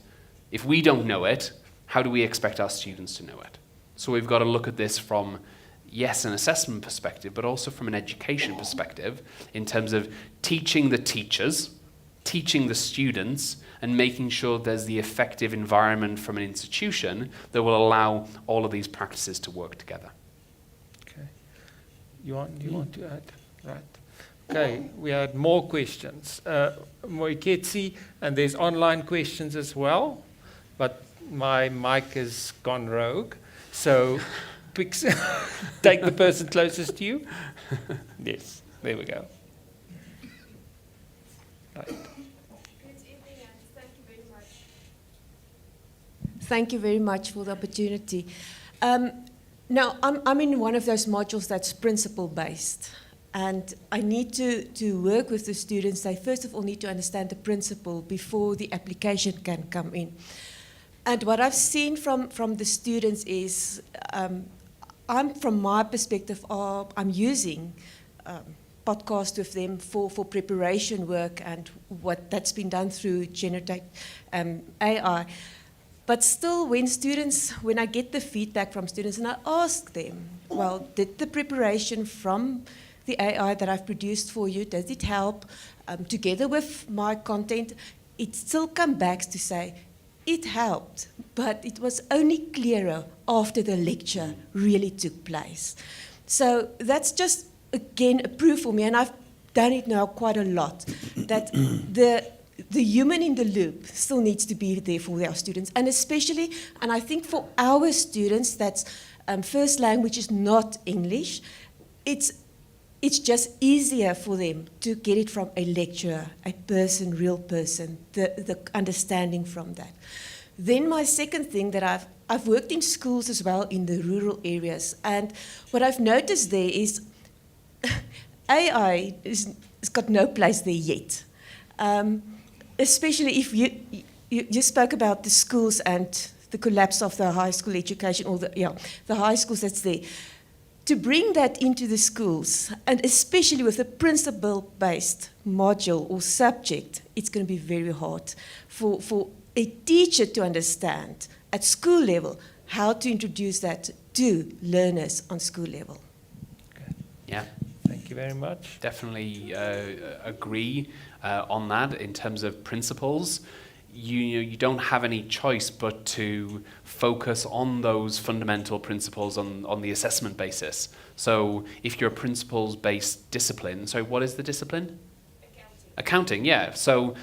If we don't know it, how do we expect our students to know it? So we've got to look at this from, yes, an assessment perspective, but also from an education perspective, in terms of teaching the teachers, teaching the students, and making sure there's the effective environment from an institution that will allow all of these practices to work together. Okay. You want to add? Right. Okay, we had more questions. Moiketsi, and there's online questions as well, but my mic has gone rogue. So take the person closest to you. Yes, there we go. Right. Thank you very much for the opportunity. Now, I'm in one of those modules that's principle-based, and I need to work with the students. They first of all need to understand the principle before the application can come in. And what I've seen from the students is, from my perspective, I'm using podcast with them for preparation work and what that's been done through generative AI. But still, when I get the feedback from students and I ask them, well, did the preparation from the AI that I've produced for you, does it help together with my content? It still comes back to say, it helped, but it was only clearer after the lecture really took place. So that's just, again, a proof for me, and I've done it now quite a lot, that the human in the loop still needs to be there for our students, and especially, and I think for our students that's first language is not English, it's just easier for them to get it from a lecturer, a person, real person, the understanding from that. Then my second thing that I've worked in schools as well in the rural areas, and what I've noticed there is AI has got no place there yet. Especially if you spoke about the schools and the collapse of the high school education, or the high schools that's there. To bring that into the schools, and especially with a principle-based module or subject, it's going to be very hard for a teacher to understand at school level how to introduce that to learners on school level. Okay. Yeah. Thank you very much. Definitely agree on that in terms of principles. you don't have any choice but to focus on those fundamental principles on the assessment basis. So if you're a principles-based discipline, so what is the discipline? Accounting, yeah. So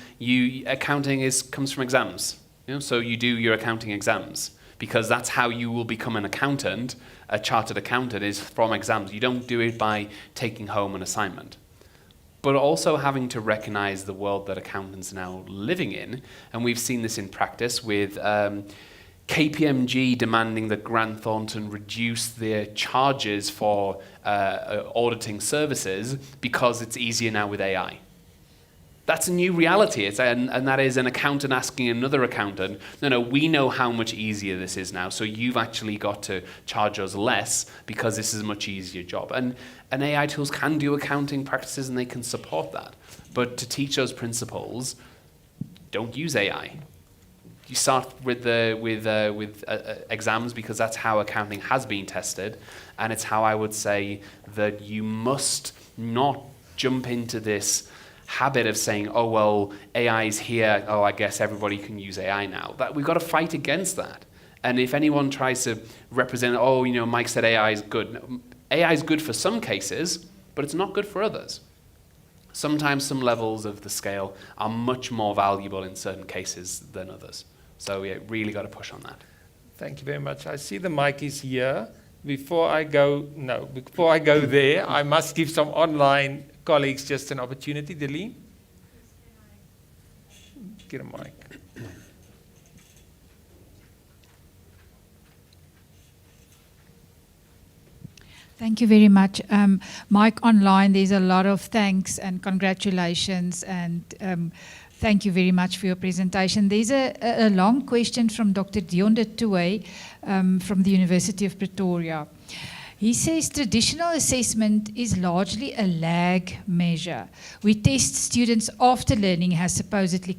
accounting comes from exams. So you do your accounting exams because that's how you will become an accountant. A chartered accountant is from exams. You don't do it by taking home an assignment. But also having to recognize the world that accountants are now living in, and we've seen this in practice with KPMG demanding that Grant Thornton reduce their charges for auditing services because it's easier now with AI. That's a new reality, and that is an accountant asking another accountant, no, we know how much easier this is now, so you've actually got to charge us less because this is a much easier job. And AI tools can do accounting practices and they can support that. But to teach those principles, don't use AI. You start with exams because that's how accounting has been tested, and it's how I would say that you must not jump into this habit of saying, oh, well, AI is here, oh, I guess everybody can use AI now. We've got to fight against that. And if anyone tries to represent, oh, Mike said AI is good. No, AI is good for some cases, but it's not good for others. Sometimes some levels of the scale are much more valuable in certain cases than others. So yeah, really got to push on that. Thank you very much. I see the mic is here. Before I go there, I must give some online colleagues just an opportunity. Deline? Get a mic. Thank you very much. Mike, online, there's a lot of thanks and congratulations, and thank you very much for your presentation. There's a long question from Dr. Dion de Toey from the University of Pretoria. He says traditional assessment is largely a lag measure. We test students after learning has supposedly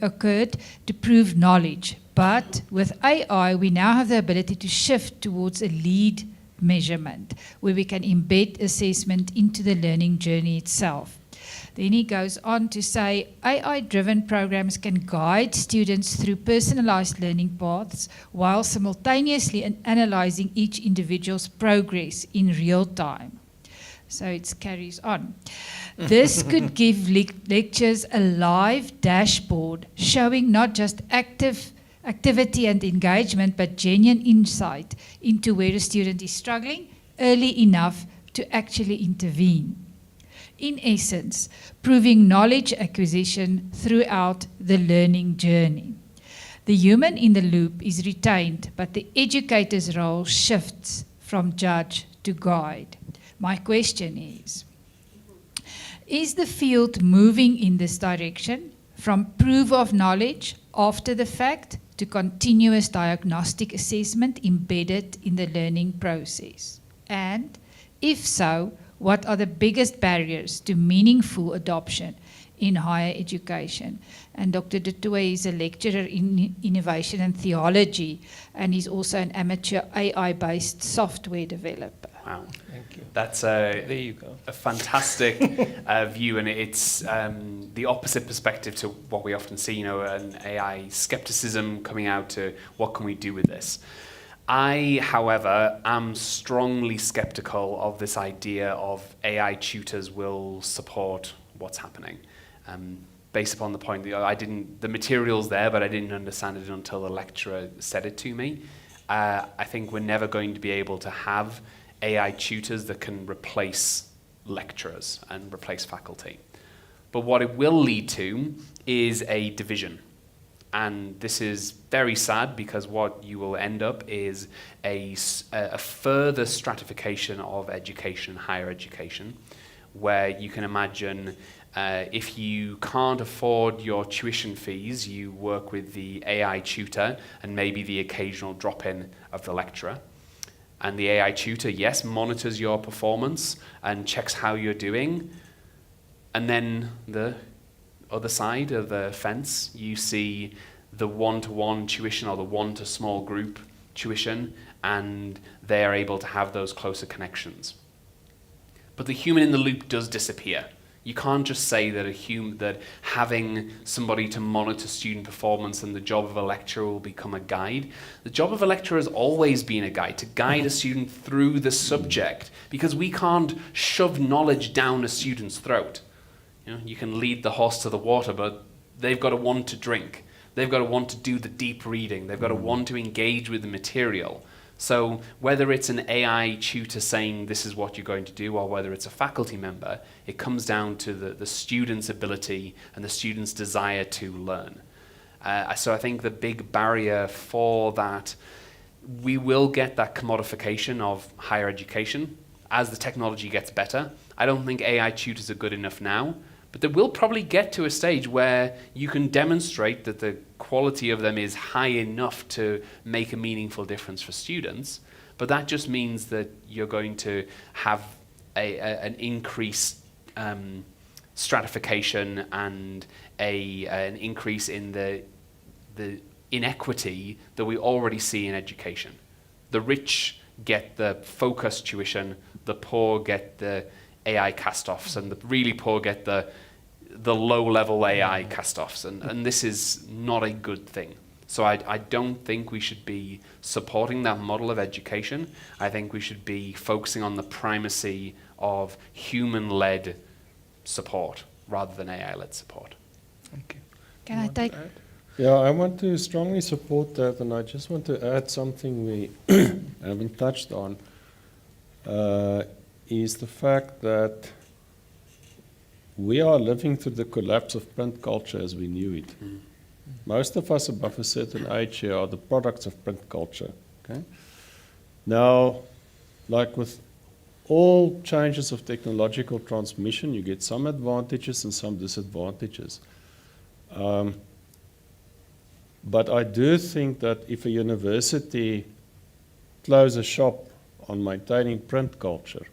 occurred to prove knowledge. But with AI, we now have the ability to shift towards a lead measurement, where we can embed assessment into the learning journey itself. Then he goes on to say, AI-driven programs can guide students through personalized learning paths while simultaneously analyzing each individual's progress in real time. So it carries on. This could give lectures a live dashboard showing not just activity and engagement, but genuine insight into where a student is struggling early enough to actually intervene. In essence, proving knowledge acquisition throughout the learning journey. The human in the loop is retained, but the educator's role shifts from judge to guide. My question is the field moving in this direction from proof of knowledge after the fact to continuous diagnostic assessment embedded in the learning process? And if so, what are the biggest barriers to meaningful adoption in higher education? And Dr. de Toey is a lecturer in innovation and theology, and he's also an amateur AI-based software developer. Wow. Thank you. That's There you go. a fantastic view, and it's the opposite perspective to what we often see, an AI skepticism coming out to what can we do with this. I, however, am strongly skeptical of this idea of AI tutors will support what's happening. Based upon the point that the material's there, but I didn't understand it until the lecturer said it to me. I think we're never going to be able to have AI tutors that can replace lecturers and replace faculty. But what it will lead to is a division. And this is very sad because what you will end up is a further stratification of education, higher education, where you can imagine if you can't afford your tuition fees, you work with the AI tutor and maybe the occasional drop-in of the lecturer. And the AI tutor, yes, monitors your performance and checks how you're doing. And then the other side of the fence, you see the one-to-one tuition or the one-to-small group tuition, and they're able to have those closer connections. But the human in the loop does disappear. You can't just say that that having somebody to monitor student performance and the job of a lecturer will become a guide. The job of a lecturer has always been a guide, to guide a student through the subject, because we can't shove knowledge down a student's throat. You can lead the horse to the water, but they've got to want to drink. They've got to want to do the deep reading. They've got to want to engage with the material. So whether it's an AI tutor saying this is what you're going to do, or whether it's a faculty member, it comes down to the student's ability and the student's desire to learn. So I think the big barrier for that, we will get that commodification of higher education as the technology gets better. I don't think AI tutors are good enough now, but they will probably get to a stage where you can demonstrate that the quality of them is high enough to make a meaningful difference for students. But that just means that you're going to have an increased stratification and an increase in the inequity that we already see in education. The rich get the focused tuition, the poor get the AI cast-offs, and the really poor get the low-level AI cast-offs, and this is not a good thing. So I don't think we should be supporting that model of education. I think we should be focusing on the primacy of human-led support rather than AI-led support. Thank you. Can I take? Yeah, I want to strongly support that, and I just want to add something we haven't touched on, is the fact that we are living through the collapse of print culture as we knew it. Most of us above a certain age here are the products of print culture. Okay? Now, like with all changes of technological transmission, you get some advantages and some disadvantages. But I do think that if a university closes shop on maintaining print culture,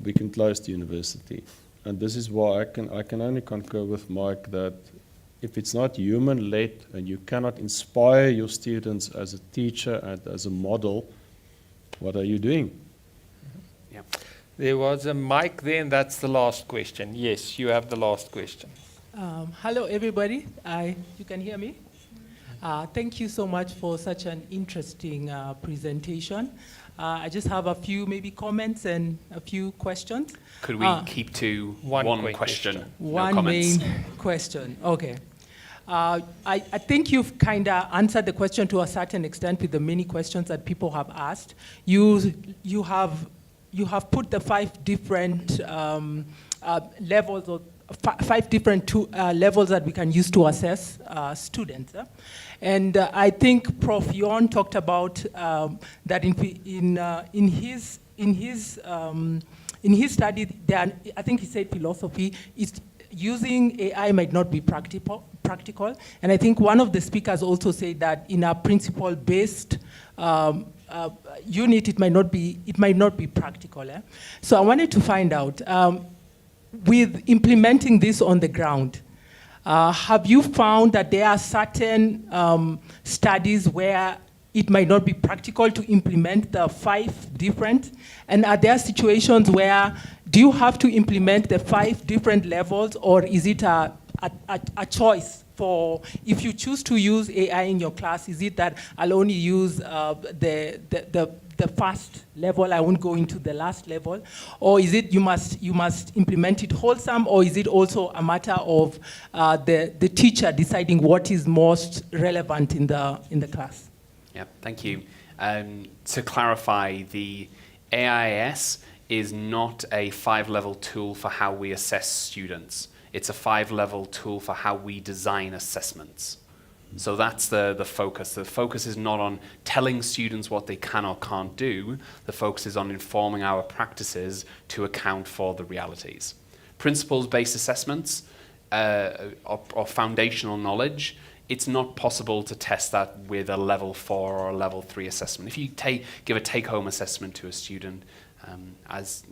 we can close the university. And this is why I can only concur with Mike that if it's not human-led and you cannot inspire your students as a teacher and as a model, what are you doing? Yeah. There was a mic there, and that's the last question. Yes, you have the last question. Hello, everybody. You can hear me? Thank you so much for such an interesting presentation. I just have a few maybe comments and a few questions. Could we keep to one question? No one comments. main question. Okay. I think you've kind of answered the question to a certain extent with the many questions that people have asked. You have put the 5 different levels of 5 different levels that we can use to assess students. And I think Prof. Yon talked about that in his study, I think he said philosophy is using AI might not be practical. And I think one of the speakers also said that in a principle-based unit, it might not be practical. So I wanted to find out, with implementing this on the ground, have you found that there are certain studies where it might not be practical to implement the 5 different? And are there situations where do you have to implement the 5 different levels, or is it a choice for, if you choose to use AI in your class, is it that I'll only use the first level, I won't go into the last level? Or is it you must implement it wholesome, or is it also a matter of the teacher deciding what is most relevant in the class? Yeah, thank you. To clarify, the AIS is not a 5-level tool for how we assess students. It's a 5-level tool for how we design assessments. So that's the focus. The focus is not on telling students what they can or can't do. The focus is on informing our practices to account for the realities. Principles-based assessments or foundational knowledge, it's not possible to test that with a level 4 or a level 3 assessment. If you give a take-home assessment to a student, as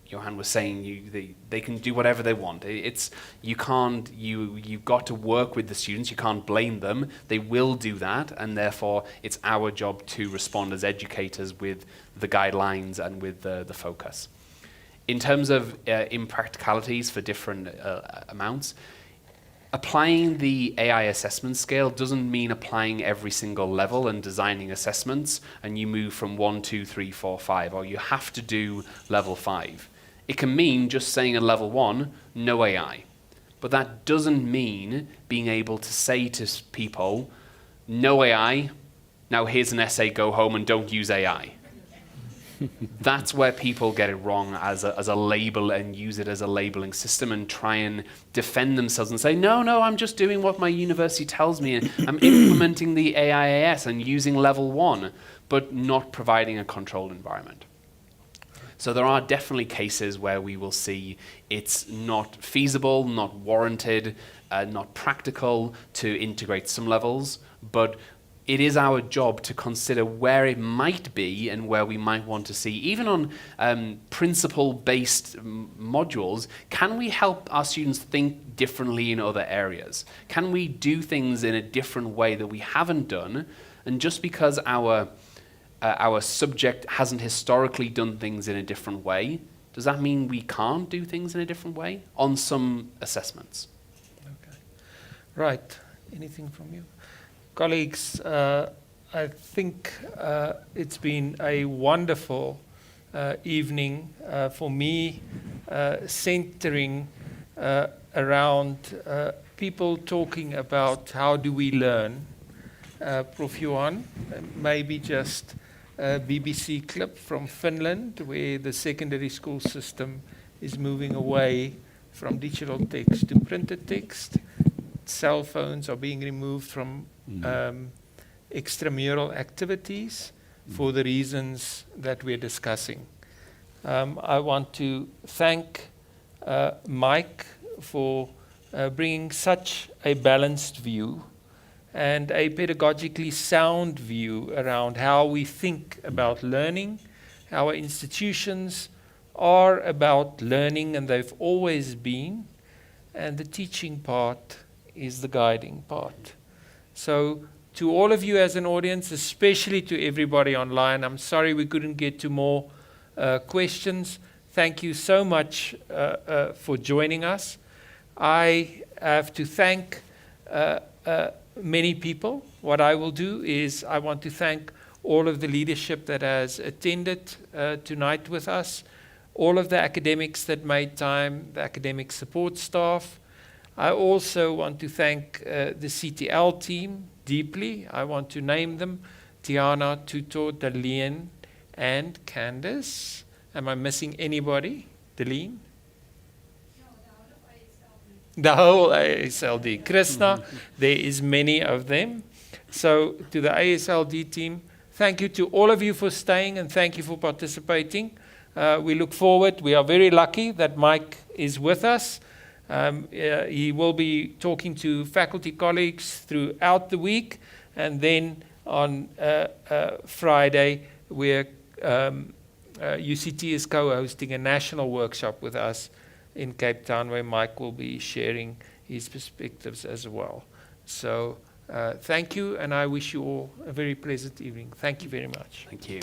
Johan was saying, they can do whatever they want. You've got to work with the students. You can't blame them. They will do that, and therefore it's our job to respond as educators with the guidelines and with the focus. in terms of impracticalities for different amounts, applying the AI assessment scale doesn't mean applying every single level and designing assessments and you move from 1, 2, 3, 4, 5, or you have to do level 5. It can mean just saying at level 1, no AI. But that doesn't mean being able to say to people, no AI, now here's an essay, go home and don't use AI. That's where people get it wrong as a label and use it as a labeling system and try and defend themselves and say, no, I'm just doing what my university tells me. And I'm implementing the AIAS and using level 1, but not providing a controlled environment. So there are definitely cases where we will see it's not feasible, not warranted, not practical to integrate some levels, but it is our job to consider where it might be and where we might want to see. Even on principle-based modules, can we help our students think differently in other areas? Can we do things in a different way that we haven't done? And just because our subject hasn't historically done things in a different way, does that mean we can't do things in a different way on some assessments? Okay. Right. Anything from you? Colleagues, I think it's been a wonderful evening for me, centering around people talking about how do we learn. Prof. Johan, maybe just a BBC clip from Finland where the secondary school system is moving away from digital text to printed text. Cell phones are being removed from extramural activities for the reasons that we're discussing. I want to thank Mike for bringing such a balanced view and a pedagogically sound view around how we think about learning. Our institutions are about learning, and they've always been, and the teaching part is the guiding part. So to all of you as an audience, especially to everybody online, I'm sorry we couldn't get to more questions. Thank you so much for joining us. I have to thank many people. What I will do is I want to thank all of the leadership that has attended tonight with us, all of the academics that made time, the academic support staff. I also want to thank the CTL team deeply. I want to name them: Tiana, Tuto, Darlene, and Candace. Am I missing anybody? Darlene? The whole ASLD. Krishna, there is many of them. So to the ASLD team, thank you to all of you for staying and thank you for participating. We look forward. We are very lucky that Mike is with us. He will be talking to faculty colleagues throughout the week, and then on Friday, UCT is co-hosting a national workshop with us in Cape Town, where Mike will be sharing his perspectives as well. So thank you, and I wish you all a very pleasant evening. Thank you very much. Thank you.